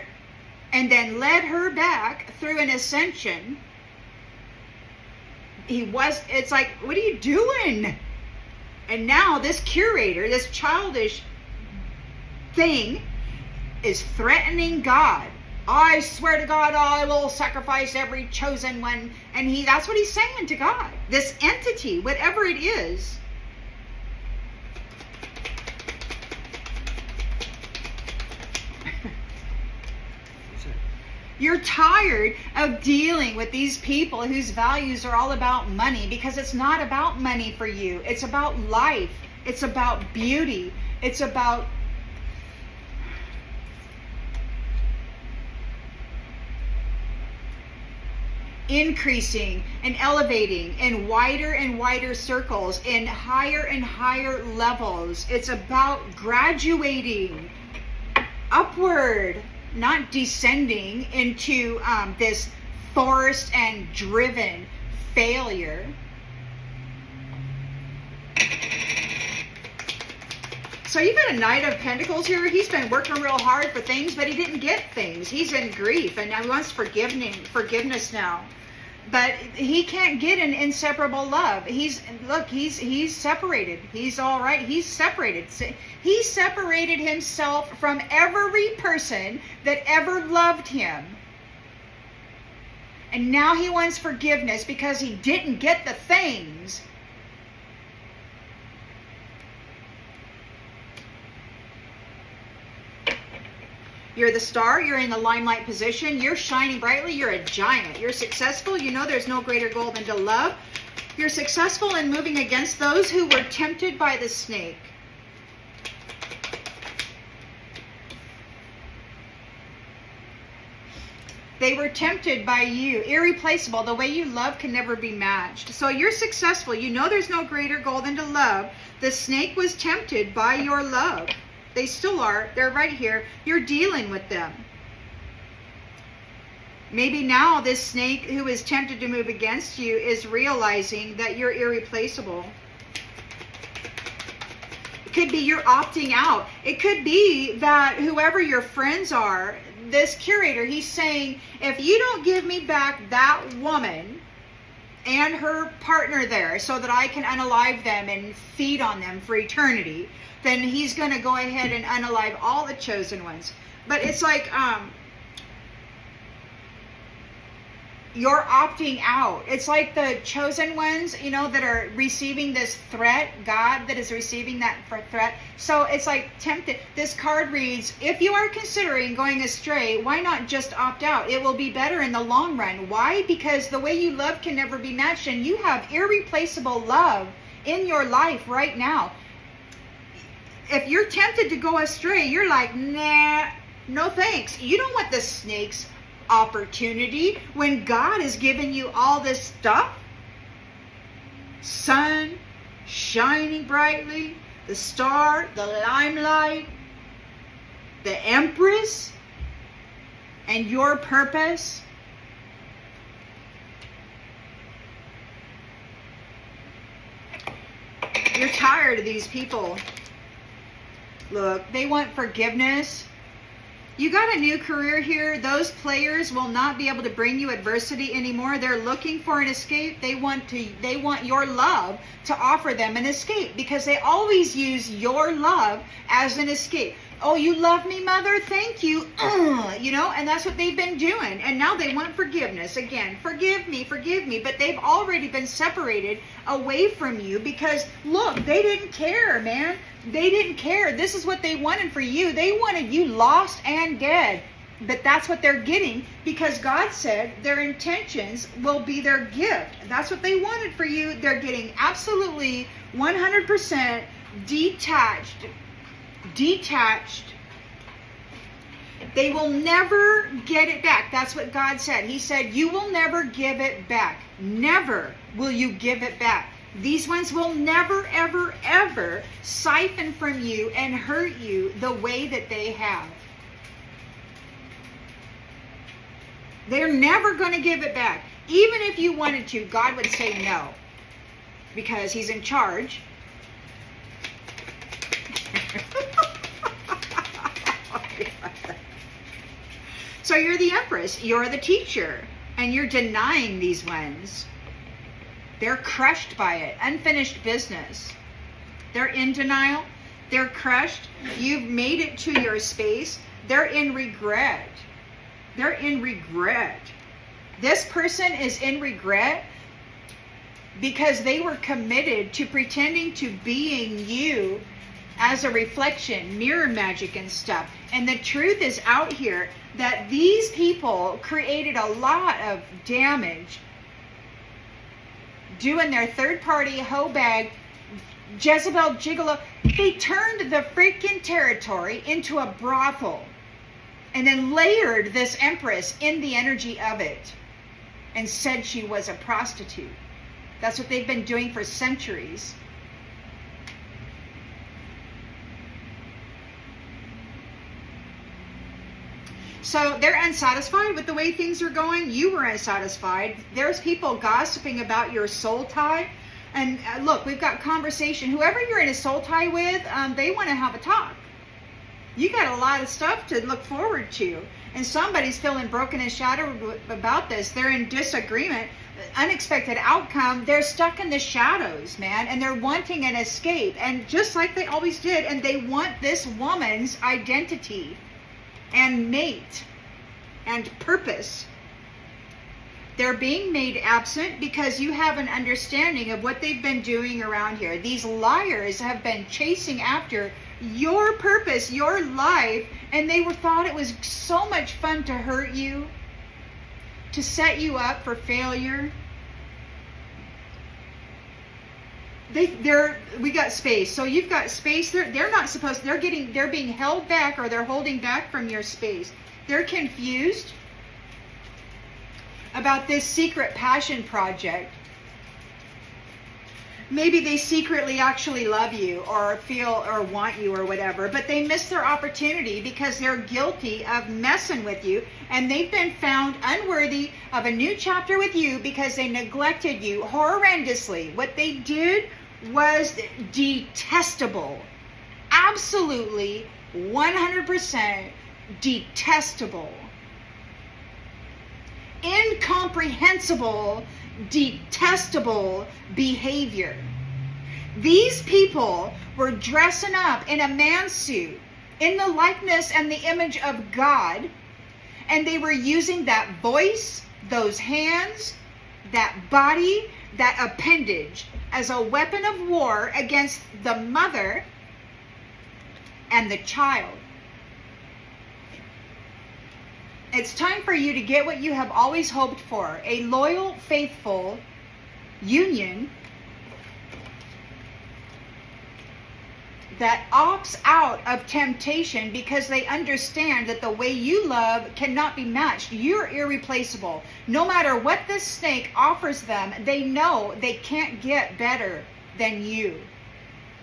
and then led her back through an ascension. It's like, what are you doing? And now this curator, this childish thing, is threatening God. I swear to God, I will sacrifice every chosen one. And that's what he's saying to God. This entity, whatever it is. You're tired of dealing with these people whose values are all about money, because it's not about money for you. It's about life. It's about beauty. It's about increasing and elevating in wider and wider circles, in higher and higher levels. It's about graduating upward, not descending into this forced and driven failure. So you've got a Knight of Pentacles here. He's been working real hard for things, but he didn't get things. He's in grief, and now he wants forgiveness now. But he can't get an inseparable love. He's separated. He's all right. He's separated. He separated himself from every person that ever loved him. And now he wants forgiveness because he didn't get the things. You're the star. You're in the limelight position. You're shining brightly. You're a giant. You're successful. You know there's no greater goal than to love. You're successful in moving against those who were tempted by the snake. They were tempted by you. Irreplaceable. The way you love can never be matched. So you're successful. You know there's no greater goal than to love. The snake was tempted by your love. They still are. They're right here. You're dealing with them. Maybe now this snake who is tempted to move against you is realizing that you're irreplaceable. It could be you're opting out. It could be that whoever your friends are, this curator, he's saying, if you don't give me back that woman and her partner there so that I can unalive them and feed on them for eternity, then he's going to go ahead and unalive all the chosen ones. But it's like you're opting out. It's like the chosen ones, you know, that are receiving this threat, God that is receiving that threat. So it's like tempted. This card reads, if you are considering going astray, why not just opt out? It will be better in the long run. Why? Because the way you love can never be matched, and you have irreplaceable love in your life right now. If you're tempted to go astray, you're like, nah, no thanks. You don't want the snake's opportunity when God has given you all this stuff. Sun shining brightly, the star, the limelight, the Empress, and your purpose. You're tired of these people. Look, they want forgiveness. You got a new career here. Those players will not be able to bring you adversity anymore. They're looking for an escape. They want your love to offer them an escape, because they always use your love as an escape. Oh, you love me, mother? Thank you. You know, and that's what they've been doing. And now they want forgiveness again. Forgive me, forgive me. But they've already been separated away from you because, look, they didn't care, man. They didn't care. This is what they wanted for you. They wanted you lost and dead. But that's what they're getting, because God said their intentions will be their gift. That's what they wanted for you. They're getting absolutely 100% detached. They will never get it back. That's what God said. He said, you will never give it back. Never will you give it back. These ones will never, ever, ever siphon from you and hurt you the way that they have. They're never going to give it back. Even if you wanted to, God would say no, because He's in charge. So you're the Empress, you're the teacher, and you're denying these ones. They're crushed by it. Unfinished business. They're in denial. They're crushed. You've made it to your space. They're in regret. They're in regret. This person is in regret because they were committed to pretending to being you as a reflection, mirror magic and stuff. And the truth is out here that these people created a lot of damage doing their third-party hoe bag, Jezebel gigolo. They turned the freaking territory into a brothel and then layered this Empress in the energy of it and said she was a prostitute. That's what they've been doing for centuries. So they're unsatisfied with the way things are going. You were unsatisfied. There's people gossiping about your soul tie. And look, we've got conversation. Whoever you're in a soul tie with, they want to have a talk. You got a lot of stuff to look forward to. And somebody's feeling broken and shattered about this. They're in disagreement. Unexpected outcome. They're stuck in the shadows, man. And they're wanting an escape. And just like they always did. And they want this woman's identity and mate and purpose. They're being made absent because you have an understanding of what they've been doing around here. These liars have been chasing after your purpose, your life, and they thought it was so much fun to hurt you, to set you up for failure. We got space. So you've got space. They're not supposed, they're being held back, or they're holding back from your space. They're confused about this secret passion project. Maybe they secretly actually love you or feel or want you or whatever, but they missed their opportunity because they're guilty of messing with you, and they've been found unworthy of a new chapter with you because they neglected you horrendously. What they did was detestable. Absolutely 100% detestable. Incomprehensible, detestable behavior. These people were dressing up in a man suit in the likeness and the image of God, and they were using that voice, those hands, that body, that appendage as a weapon of war against the mother and the child. It's time for you to get what you have always hoped for, a loyal, faithful union that opts out of temptation because they understand that the way you love cannot be matched. You're irreplaceable. No matter what this snake offers them, they know they can't get better than you.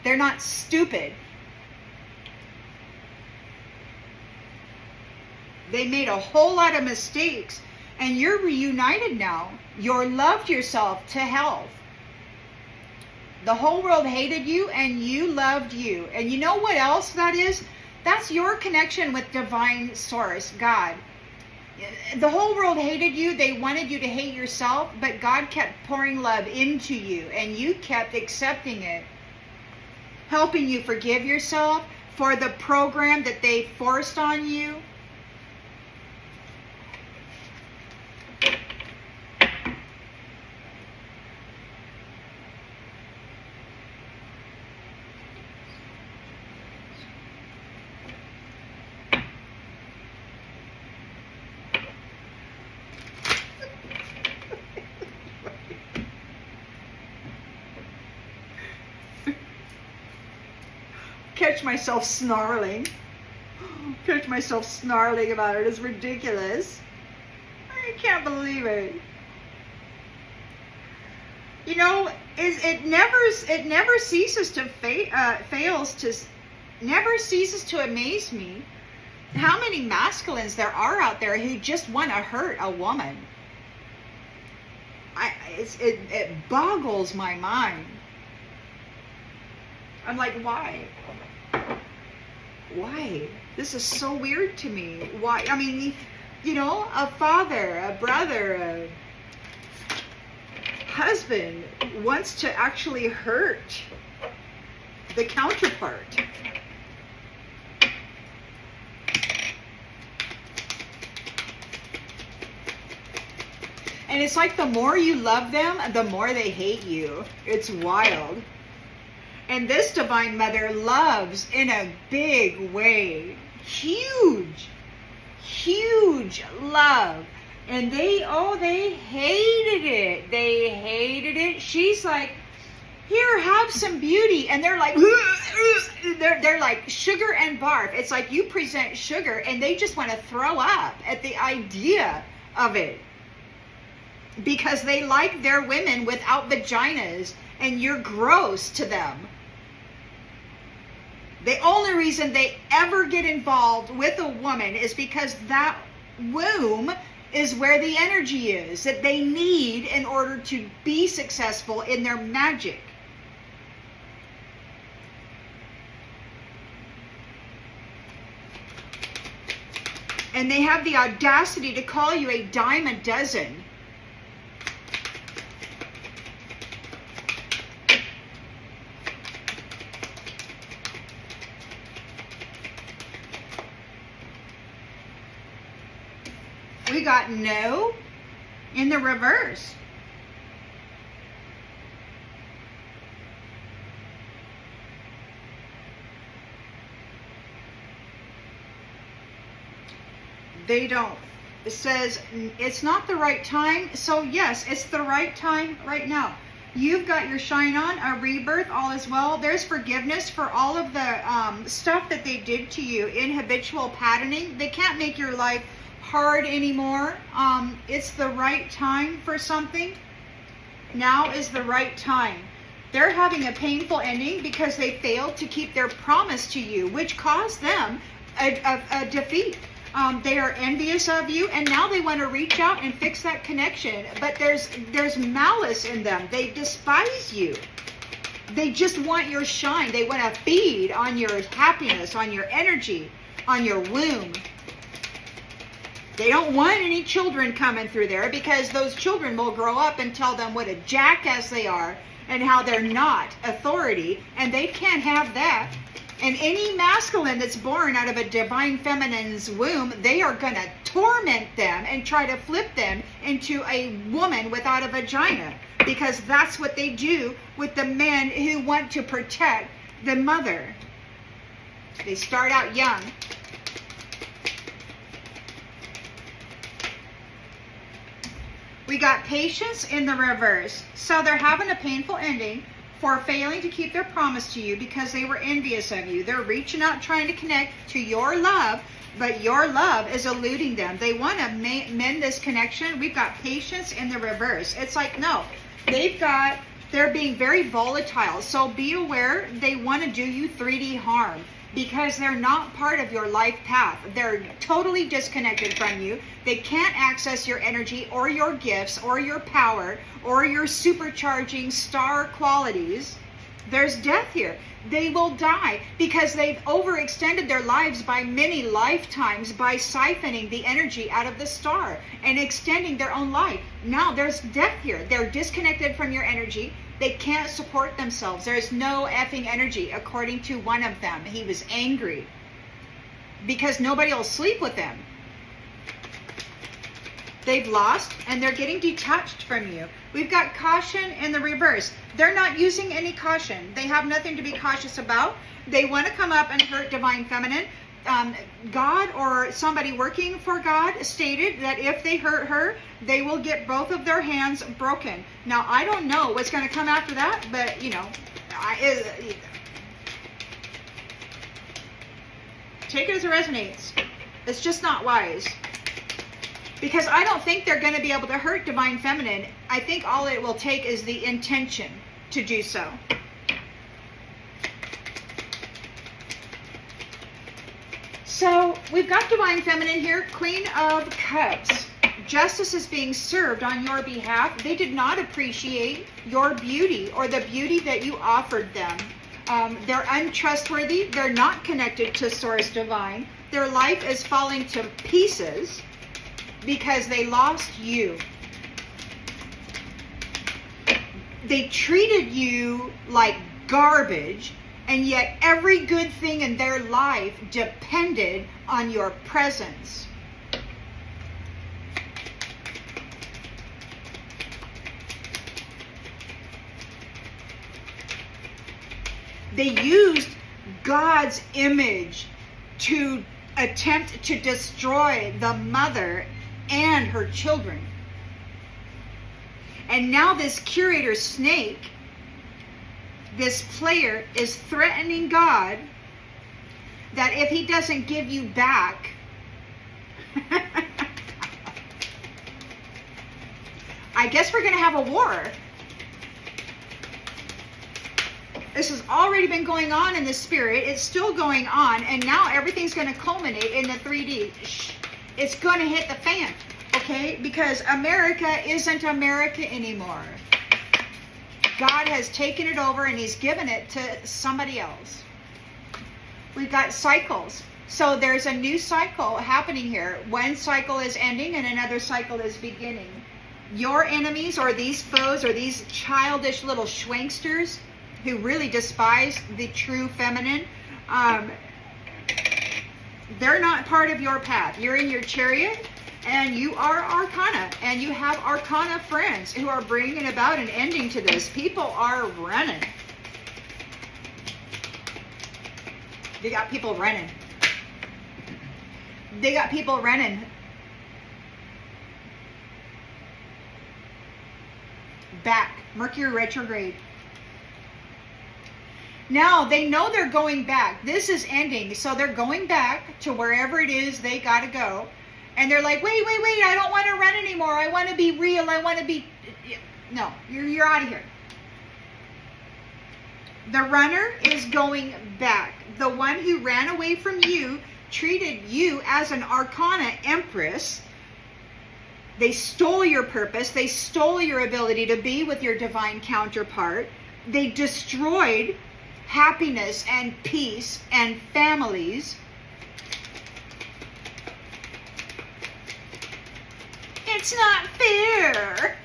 They're not stupid. They made a whole lot of mistakes, and you're reunited now. You're loved yourself to health. The whole world hated you, and you loved you. And you know what else that is? That's your connection with divine source, God. The whole world hated you. They wanted you to hate yourself, but God kept pouring love into you, and you kept accepting it, helping you forgive yourself for the program that they forced on you. Catch myself snarling. Catch myself snarling about it. It's ridiculous. I can't believe it. You know, it never ceases to never ceases to amaze me how many masculines there are out there who just want to hurt a woman. It boggles my mind. I'm like, why? Why? This is so weird to me. Why? I mean, you know, a father, a brother, a husband wants to actually hurt the counterpart. And it's like the more you love them, the more they hate you. It's wild. And this Divine Mother loves in a big way. Huge, huge love. And they hated it. They hated it. She's like, here, have some beauty. And they're like, they're like sugar and barf. It's like you present sugar and they just want to throw up at the idea of it. Because they like their women without vaginas and you're gross to them. The only reason they ever get involved with a woman is because that womb is where the energy is that they need in order to be successful in their magic. And they have the audacity to call you a dime a dozen. We got no in the reverse. They don't. It says it's not the right time. So yes, it's the right time right now. You've got your shine on, a rebirth, all is well. There's forgiveness for all of the stuff that they did to you in habitual patterning. They can't make your life hard anymore. It's the right time for something. Now is the right time. They're having a painful ending because they failed to keep their promise to you, which caused them a defeat. They are envious of you, and now they want to reach out and fix that connection. But there's malice in them. They despise you. They just want your shine. They want to feed on your happiness, on your energy, on your womb. They don't want any children coming through there because those children will grow up and tell them what a jackass they are and how they're not authority, and they can't have that. And any masculine that's born out of a divine feminine's womb, they are going to torment them and try to flip them into a woman without a vagina, because that's what they do with the men who want to protect the mother. They start out young. We got patience in the reverse. So they're having a painful ending for failing to keep their promise to you because they were envious of you. They're reaching out trying to connect to your love, but your love is eluding them. They want to mend this connection. We've got patience in the reverse. It's like, no, they're being very volatile. So be aware, they want to do you 3D harm because they're not part of your life path. They're totally disconnected from you. They can't access your energy or your gifts or your power or your supercharging star qualities. There's death here. They will die because they've overextended their lives by many lifetimes by siphoning the energy out of the star and extending their own life. Now there's death here. They're disconnected from your energy. They can't support themselves. There's no effing energy, according to one of them. He was angry because nobody will sleep with them. They've lost and they're getting detached from you. We've got caution in the reverse. They're not using any caution. They have nothing to be cautious about. They want to come up and hurt divine feminine. God or somebody working for God stated that if they hurt her, they will get both of their hands broken. Now, I don't know what's going to come after that, but, you know, take it as it resonates. It's just not wise. Because I don't think they're going to be able to hurt divine feminine. I think all it will take is the intention to do so. So we've got divine feminine here, Queen of Cups. Justice is being served on your behalf. They did not appreciate your beauty or the beauty that you offered them. They're untrustworthy. They're not connected to Source Divine. Their life is falling to pieces because they lost you. They treated you like garbage, and yet every good thing in their life depended on your presence. They used God's image to attempt to destroy the mother and her children. And now this curator snake, this player, is threatening God that if he doesn't give you back, I guess we're going to have a war. This has already been going on in the spirit. It's still going on. And now everything's going to culminate in the 3D. it's going to hit the fan, okay? Because America isn't America anymore. God has taken it over and he's given it to somebody else. We've got cycles. So there's a new cycle happening here. One cycle is ending and another cycle is beginning. Your enemies or these foes or these childish little schwanksters who really despise the true feminine, they're not part of your path. You're in your chariot and you are arcana, and you have arcana friends who are bringing about an ending to this. People are running. They got people running. They got people running. Back. Mercury retrograde. Now they know they're going back. This is ending. So they're going back to wherever it is they got to go. And they're like, wait, I don't want to run anymore. I want to be real. I want to be... No, you're out of here. The runner is going back. The one who ran away from you treated you as an arcana empress. They stole your purpose. They stole your ability to be with your divine counterpart. They destroyed happiness and peace and families. It's not fair.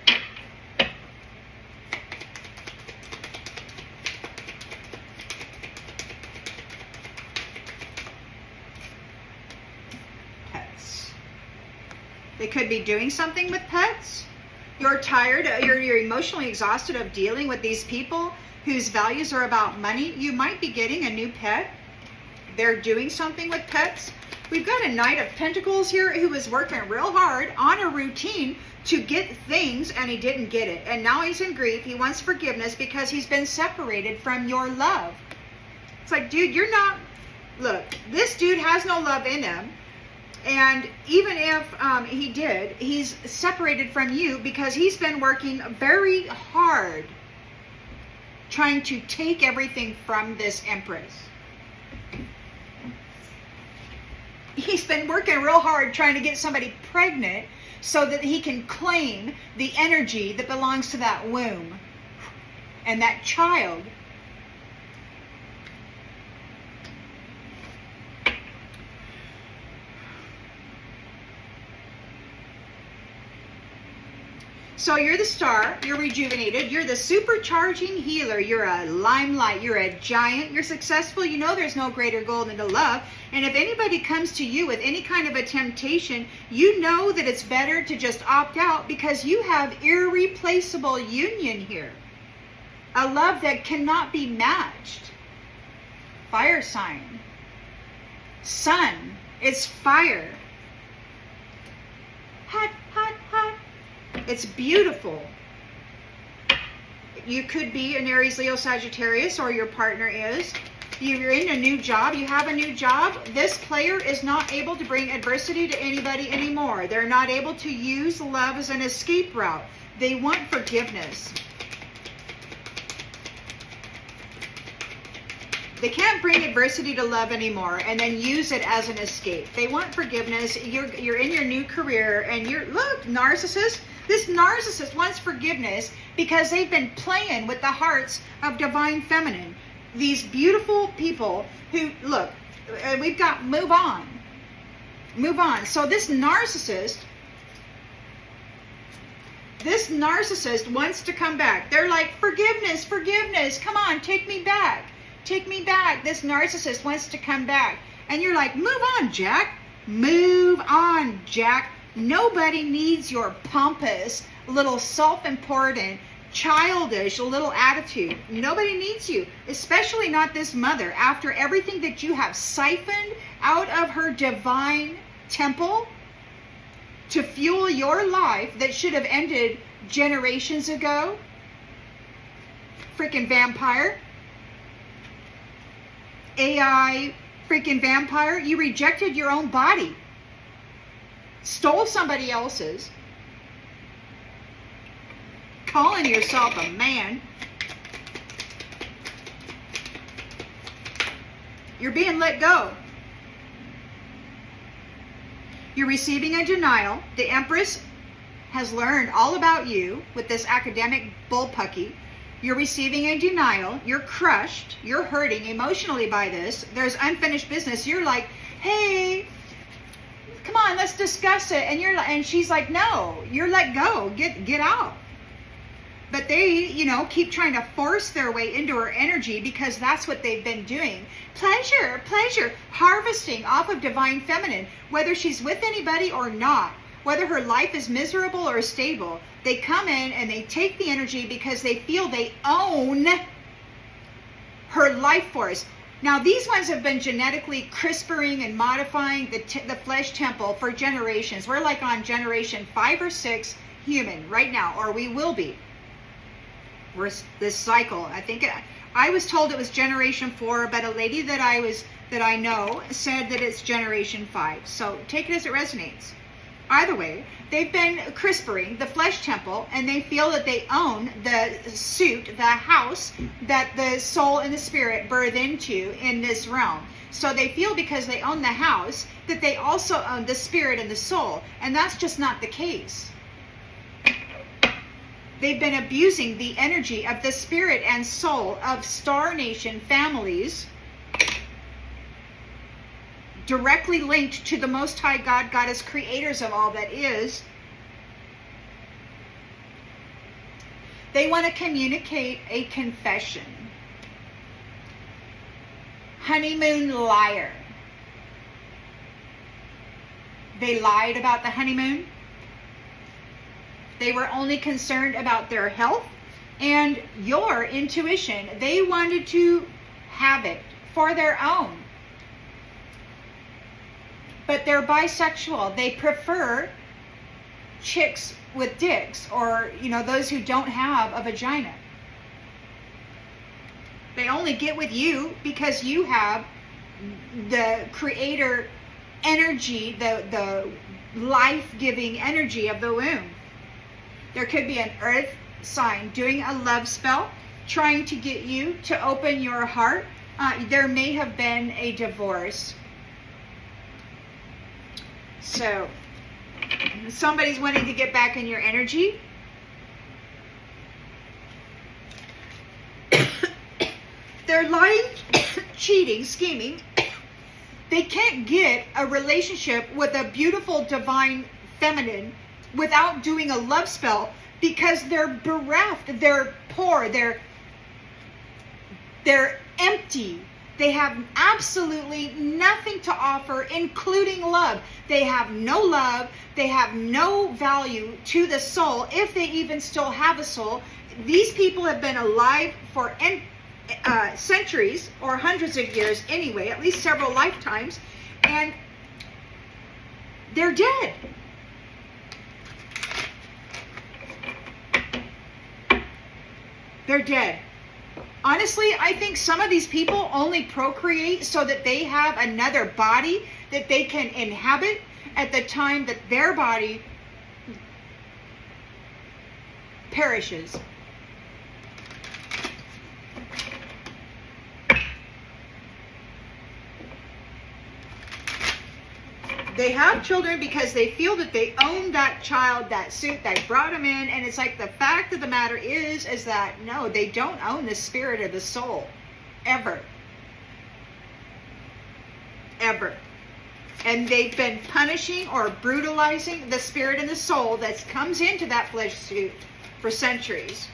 Pets. They could be doing something with pets. You're tired, you're emotionally exhausted of dealing with these people whose values are about money. You might be getting a new pet. They're doing something with pets. We've got a Knight of Pentacles here who was working real hard on a routine to get things and he didn't get it. And now he's in grief. He wants forgiveness because he's been separated from your love. It's like, dude, you're not... Look, this dude has no love in him. And even if he did, he's separated from you because he's been working very hard trying to take everything from this Empress. He's been working real hard trying to get somebody pregnant so that he can claim the energy that belongs to that womb and that child. So you're the star, you're rejuvenated, you're the supercharging healer, you're a limelight, you're a giant, you're successful, you know there's no greater goal than to love. And if anybody comes to you with any kind of a temptation, you know that it's better to just opt out because you have irreplaceable union here. A love that cannot be matched. Fire sign. Sun. It's fire. Hot, hot, hot. It's beautiful. You could be an Aries, Leo, Sagittarius, or your partner is. You're in a new job. You have a new job. This player is not able to bring adversity to anybody anymore. They're not able to use love as an escape route. They want forgiveness. They can't bring adversity to love anymore and then use it as an escape. They want forgiveness. You're in your new career and look, narcissist. This narcissist wants forgiveness because they've been playing with the hearts of divine feminine. These beautiful people who, look, we've got move on. Move on. So this narcissist wants to come back. They're like, forgiveness, forgiveness. Come on, take me back. Take me back. This narcissist wants to come back. And you're like, move on, Jack. Move on, Jack. Nobody needs your pompous, little self-important, childish little attitude. Nobody needs you, especially not this mother. After everything that you have siphoned out of her divine temple to fuel your life that should have ended generations ago. Freaking vampire. AI freaking vampire. You rejected your own body. Stole somebody else's. Calling yourself a man. You're being let go. You're receiving a denial. The Empress has learned all about you with this academic bullpucky. You're receiving a denial. You're crushed. You're hurting emotionally by this. There's unfinished business. You're like, hey, come on, let's discuss it. And she's like, no, you're let go. Get out. But they, keep trying to force their way into her energy because that's what they've been doing. Pleasure, harvesting off of divine feminine, whether she's with anybody or not, whether her life is miserable or stable. They come in and they take the energy because they feel they own her life force. Now, these ones have been genetically CRISPRing and modifying the flesh temple for generations. We're like on generation 5 or 6 human right now, or we will be. We're this cycle. I was told it was generation 4, but a lady that I know said that it's generation 5. So take it as it resonates. Either way, they've been CRISPRing the flesh temple, and they feel that they own the suit, the house that the soul and the spirit birth into in this realm. So they feel because they own the house that they also own the spirit and the soul, and that's just not the case. They've been abusing the energy of the spirit and soul of Star Nation families directly linked to the Most High God, Goddess, creators of all that is. They want to communicate a confession. Honeymoon liar. They lied about the honeymoon. They were only concerned about their health and your intuition. They wanted to have it for their own. But they're bisexual. They prefer chicks with dicks, or, those who don't have a vagina. They only get with you because you have the creator energy, the life-giving energy of the womb. There could be an earth sign doing a love spell, trying to get you to open your heart. There may have been a divorce. So, somebody's wanting to get back in your energy. They're lying, cheating, scheming. They can't get a relationship with a beautiful divine feminine without doing a love spell because they're bereft, they're poor, they're empty. They have absolutely nothing to offer, including love. They have no love. They have no value to the soul, if they even still have a soul. These people have been alive for centuries or hundreds of years anyway, at least several lifetimes, and they're dead. They're dead. Honestly, I think some of these people only procreate so that they have another body that they can inhabit at the time that their body perishes. They have children because they feel that they own that child, that suit, that brought them in. And it's like the fact of the matter is that no, they don't own the spirit or the soul. Ever. Ever. And they've been punishing or brutalizing the spirit and the soul that comes into that flesh suit for centuries.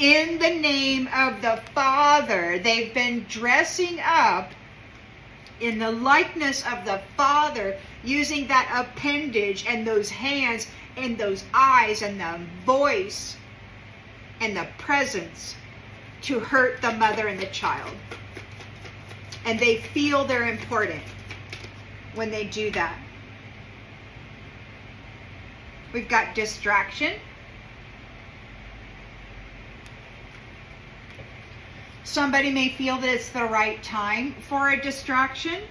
In the name of the Father, they've been dressing up in the likeness of the Father, using that appendage and those hands and those eyes and the voice and the presence to hurt the mother and the child. And they feel they're important when they do that. We've got distraction. Somebody may feel that it's the right time for a distraction.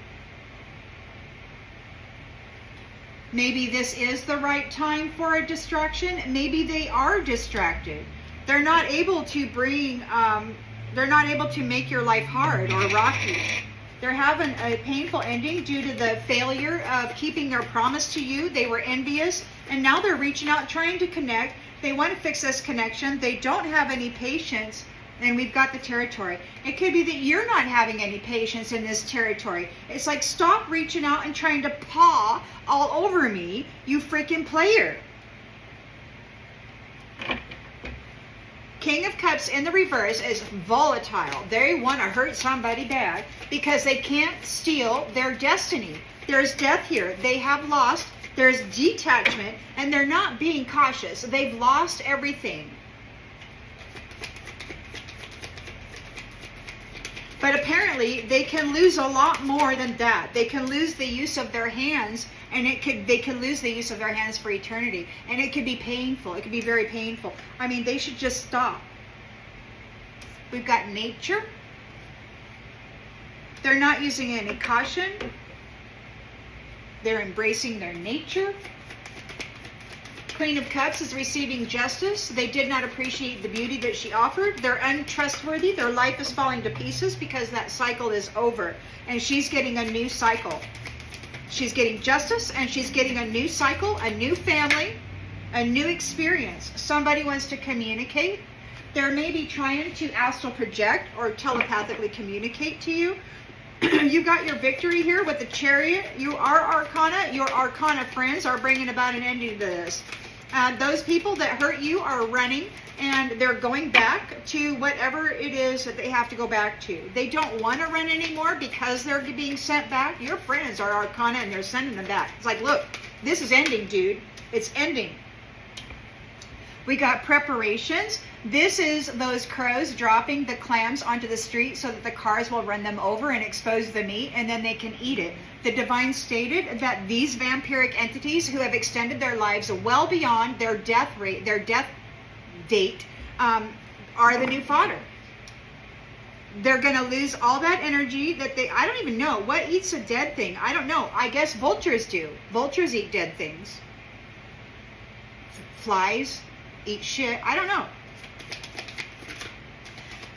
Maybe this is the right time for a distraction. Maybe they are distracted. They're not able to make your life hard or rocky. They're having a painful ending due to the failure of keeping their promise to you. They were envious, and now they're reaching out, trying to connect. They want to fix this connection. They don't have any patience, and we've got the territory. It could be that you're not having any patience in this territory. It's like, stop reaching out and trying to paw all over me, you freaking player. King of Cups in the reverse is volatile. They want to hurt somebody bad because they can't steal their destiny. There's death here. They have lost. There's detachment, and they're not being cautious. They've lost everything. But apparently, they can lose a lot more than that. They can lose the use of their hands, and they can lose the use of their hands for eternity. And it could be painful. It could be very painful. I mean, they should just stop. We've got nature. They're not using any caution. They're embracing their nature. Queen of Cups is receiving justice. They did not appreciate the beauty that she offered. They're untrustworthy. Their life is falling to pieces because that cycle is over. And she's getting a new cycle. She's getting justice, and she's getting a new cycle, a new family, a new experience. Somebody wants to communicate. They're maybe trying to astral project or telepathically communicate to you. You got your victory here with the chariot. You are arcana. Your arcana friends are bringing about an ending to this. Those people that hurt you are running, and they're going back to whatever it is that they have to go back to. They don't want to run anymore because they're being sent back. Your friends are arcana, and they're sending them back. It's like, look, this is ending, dude. It's ending. We got preparations. This is those crows dropping the clams onto the street so that the cars will run them over and expose the meat, and then they can eat it. The divine stated that these vampiric entities who have extended their lives well beyond their death rate, their death date, are the new fodder. They're going to lose all that energy that I don't even know. What eats a dead thing? I don't know. I guess vultures do. Vultures eat dead things. Flies eat shit. I don't know.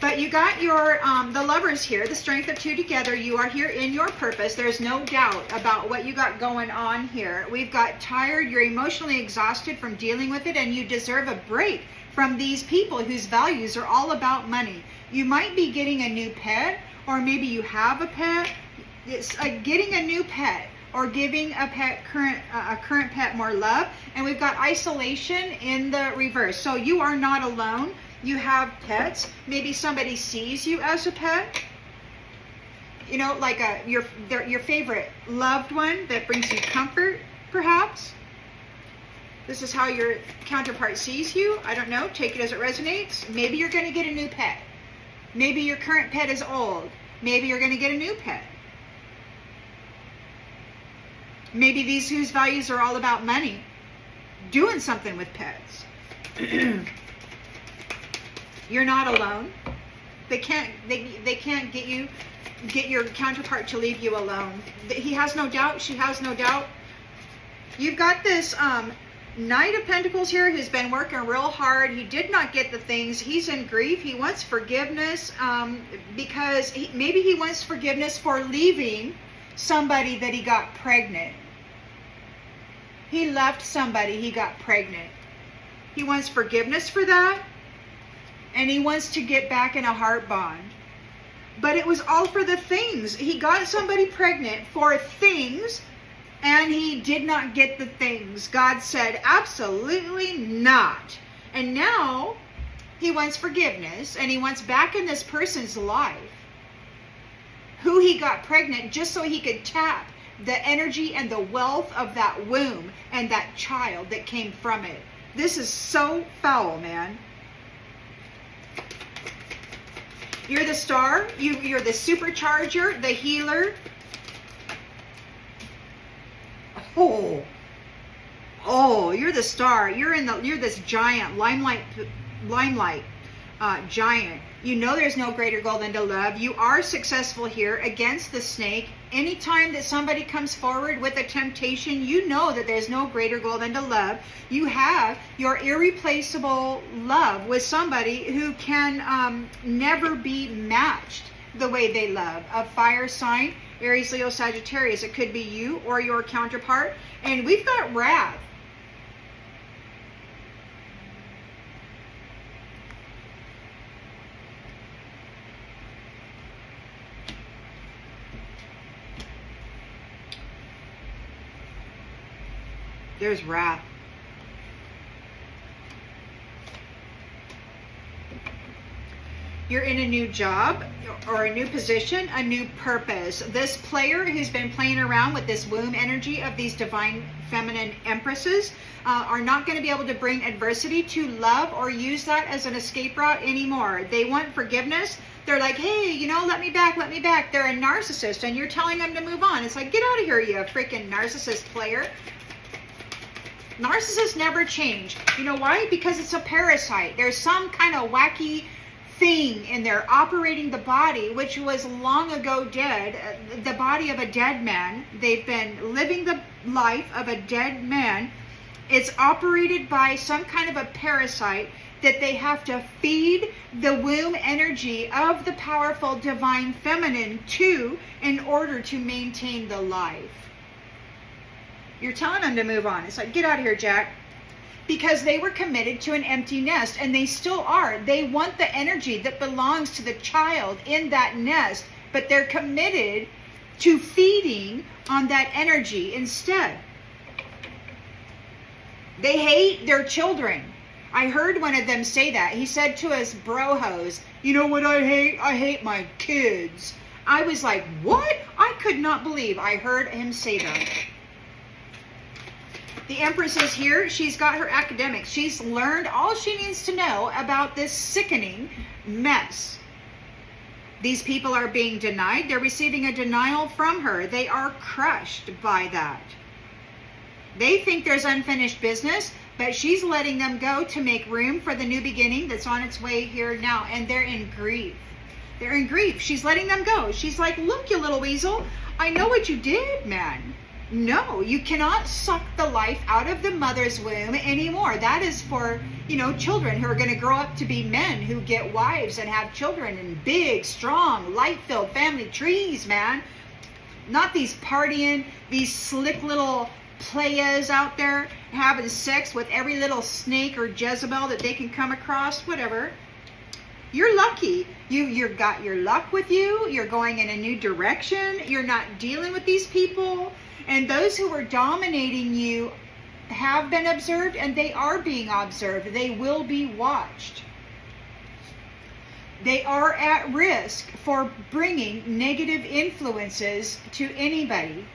But you got your, the lovers here, the strength of two together. You are here in your purpose. There's no doubt about what you got going on here. We've got tired. You're emotionally exhausted from dealing with it, and you deserve a break from these people whose values are all about money. You might be getting a new pet, or maybe you have a pet. It's like getting a new pet or giving a current pet more love. And we've got isolation in the reverse. So you are not alone. You have pets. Maybe somebody sees you as a pet. You know, like your favorite loved one that brings you comfort, perhaps. This is how your counterpart sees you. I don't know. Take it as it resonates. Maybe you're going to get a new pet. Maybe your current pet is old. Maybe you're going to get a new pet. Maybe these whose values are all about money, doing something with pets. You're not alone. They can't get your counterpart to leave you alone. He has no doubt. She has no doubt. You've got this Knight of Pentacles here who's been working real hard. He did not get the things. He's in grief. He wants forgiveness because maybe he wants forgiveness for leaving somebody that he got pregnant. He left somebody, he got pregnant. He wants forgiveness for that, and he wants to get back in a heart bond. But it was all for the things. He got somebody pregnant for things, and he did not get the things. God said, absolutely not. And now he wants forgiveness, and he wants back in this person's life who he got pregnant just so he could tap the energy and the wealth of that womb and that child that came from it. This is so foul, man. You're the star. You're the supercharger, the healer. Oh, you're the star. You're this giant limelight giant. You know there's no greater goal than to love. You are successful here against the snake. Anytime that somebody comes forward with a temptation, you know that there's no greater goal than to love. You have your irreplaceable love with somebody who can never be matched. the way they love. A fire sign, Aries, Leo, Sagittarius. It could be you or your counterpart. And we've got wrath. There's wrath. You're in a new job or a new position, a new purpose. This player who's been playing around with this womb energy of these divine feminine empresses are not going to be able to bring adversity to love or use that as an escape route anymore. They want forgiveness. They're like, hey, you know, let me back, let me back. They're a narcissist and you're telling them to move on. It's like, get out of here, you freaking narcissist player. Narcissists never change. You know why? Because it's a parasite. There's some kind of wacky thing in there operating the body, which was long ago dead, the body of a dead man. They've been living the life of a dead man. It's operated by some kind of a parasite that they have to feed the womb energy of the powerful divine feminine to in order to maintain the life. You're telling them to move on. It's like, get out of here, Jack. Because they were committed to an empty nest, and they still are. They want the energy that belongs to the child in that nest, but they're committed to feeding on that energy instead. They hate their children. I heard one of them say that. He said to us brojos, you know what I hate? I hate my kids. I was like, what? I could not believe I heard him say that. The Empress is here. She's got her academics. She's learned all she needs to know about this sickening mess. These people are being denied. They're receiving a denial from her. They are crushed by that. They think there's unfinished business, but she's letting them go to make room for the new beginning that's on its way here now. And they're in grief. They're in grief. She's letting them go. She's like, look, you little weasel. I know what you did, man. No, you cannot suck the life out of the mother's womb anymore. That is for, you know, children who are going to grow up to be men who get wives and have children and big, strong, light-filled family trees, man. Not these partying, these slick little playas out there having sex with every little snake or Jezebel that they can come across, whatever. You're lucky. You've got your luck with you. You're going in a new direction. You're not dealing with these people. And those who are dominating you have been observed, and they are being observed. They will be watched. They are at risk for bringing negative influences to anybody.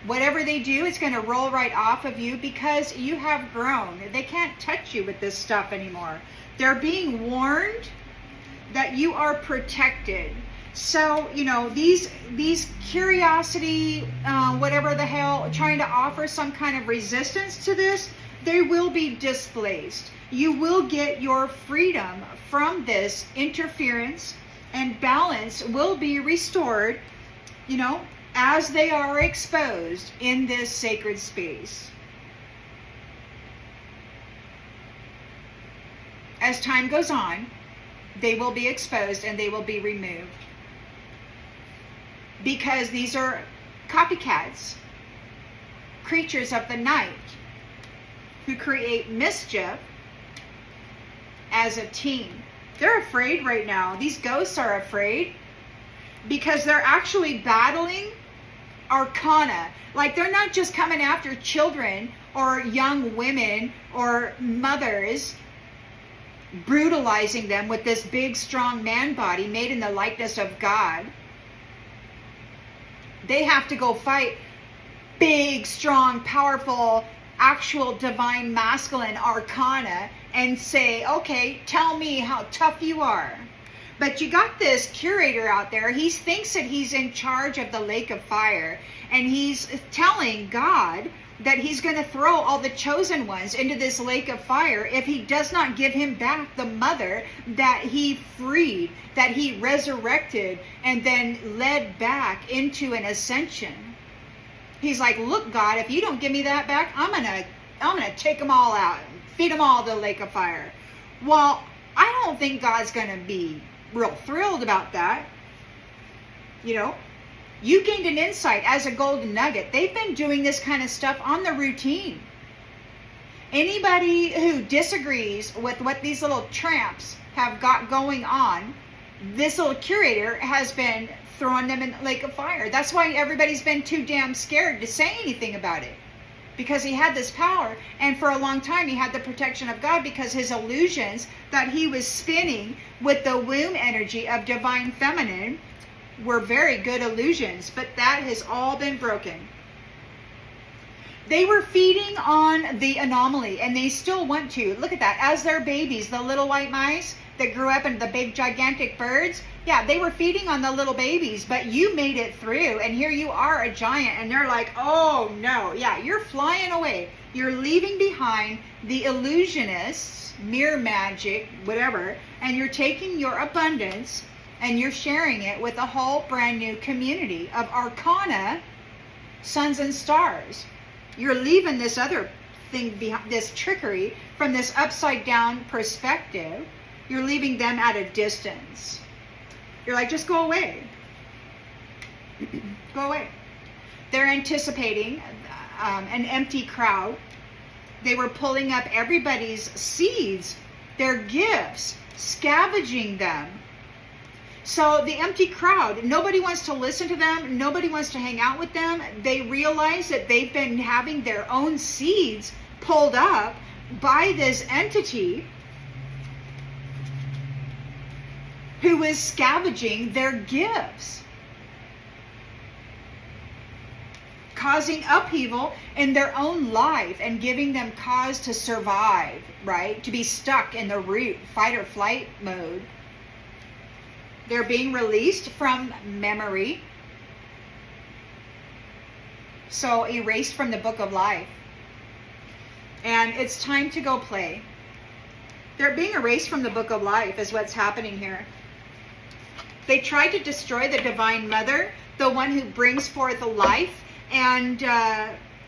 Whatever they do, it's going to roll right off of you because you have grown. They can't touch you with this stuff anymore. They're being warned that you are protected. So, you know, these curiosity, whatever the hell, trying to offer some kind of resistance to this, they will be displaced. You will get your freedom from this interference, and balance will be restored, you know, as they are exposed in this sacred space. As time goes on, they will be exposed and they will be removed. Because these are copycats, creatures of the night, who create mischief as a team. They're afraid right now. These ghosts are afraid because they're actually battling arcana. Like, they're not just coming after children or young women or mothers, brutalizing them with this big, strong man body made in the likeness of God. They have to go fight big, strong, powerful, actual divine masculine arcana and say, okay, tell me how tough you are. But you got this curator out there. He thinks that he's in charge of the lake of fire. And he's telling God that he's going to throw all the chosen ones into this lake of fire if he does not give him back the mother that he freed, that he resurrected, and then led back into an ascension. He's like, look, God, if you don't give me that back, I'm gonna take them all out, feed them all to the lake of fire. Well, I don't think God's going to be real thrilled about that. You know, you gained an insight as a golden nugget. They've been doing this kind of stuff on the routine. Anybody who disagrees with what these little tramps have got going on, this little curator has been throwing them in the lake of fire. That's why everybody's been too damn scared to say anything about it. Because he had this power, and for a long time he had the protection of God, because his illusions that he was spinning with the womb energy of divine feminine were very good illusions, but that has all been broken. They were feeding on the anomaly, and they still want to. Look at that. As their babies, the little white mice that grew up into the big gigantic birds, yeah, they were feeding on the little babies, but you made it through, and here you are, a giant, and they're like, oh no, yeah, you're flying away. You're leaving behind the illusionists, mirror magic, whatever, and you're taking your abundance and you're sharing it with a whole brand new community of arcana, suns and stars. You're leaving this other thing behind, this trickery from this upside down perspective. You're leaving them at a distance. You're like, just go away. Go away. They're anticipating an empty crowd. They were pulling up everybody's seeds, their gifts, scavenging them. So the empty crowd, nobody wants to listen to them. Nobody wants to hang out with them. They realize that they've been having their own seeds pulled up by this entity who is scavenging their gifts, causing upheaval in their own life and giving them cause to survive, right? To be stuck in the root, fight or flight mode. They're being released from memory. So erased from the book of life. And it's time to go play. They're being erased from the book of life is what's happening here. They tried to destroy the divine mother, the one who brings forth life. And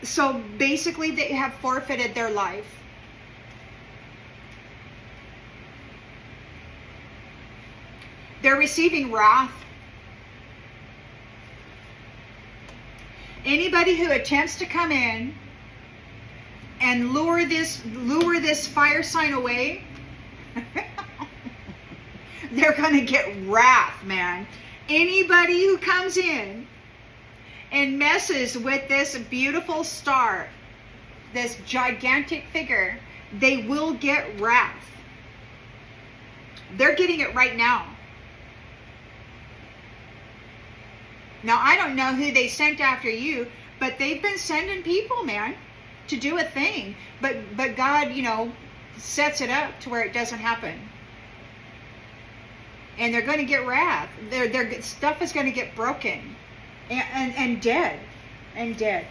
so basically they have forfeited their life. They're receiving wrath. Anybody who attempts to come in and lure this fire sign away, they're going to get wrath, man. Anybody who comes in and messes with this beautiful star, this gigantic figure, they will get wrath. They're getting it right now. Now, I don't know who they sent after you, but they've been sending people, man, to do a thing. But God, you know, sets it up to where it doesn't happen. And they're going to get wrath. Their stuff is going to get broken and dead. And dead.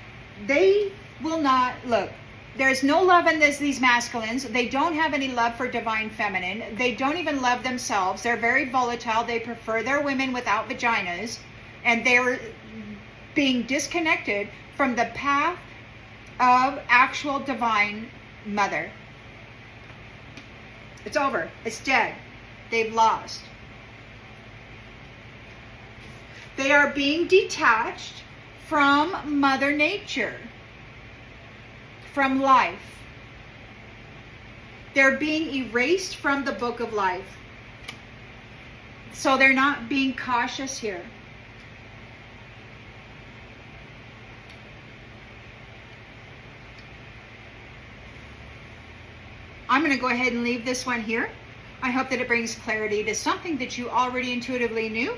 They will not, look, there's no love in these masculines. They don't have any love for divine feminine. They don't even love themselves. They're very volatile. They prefer their women without vaginas. And they're being disconnected from the path of actual divine mother. It's over. It's dead. They've lost. They are being detached from Mother Nature, from life. They're being erased from the book of life. So they're not being cautious here. I'm going to go ahead and leave this one here. I hope that it brings clarity to something that you already intuitively knew.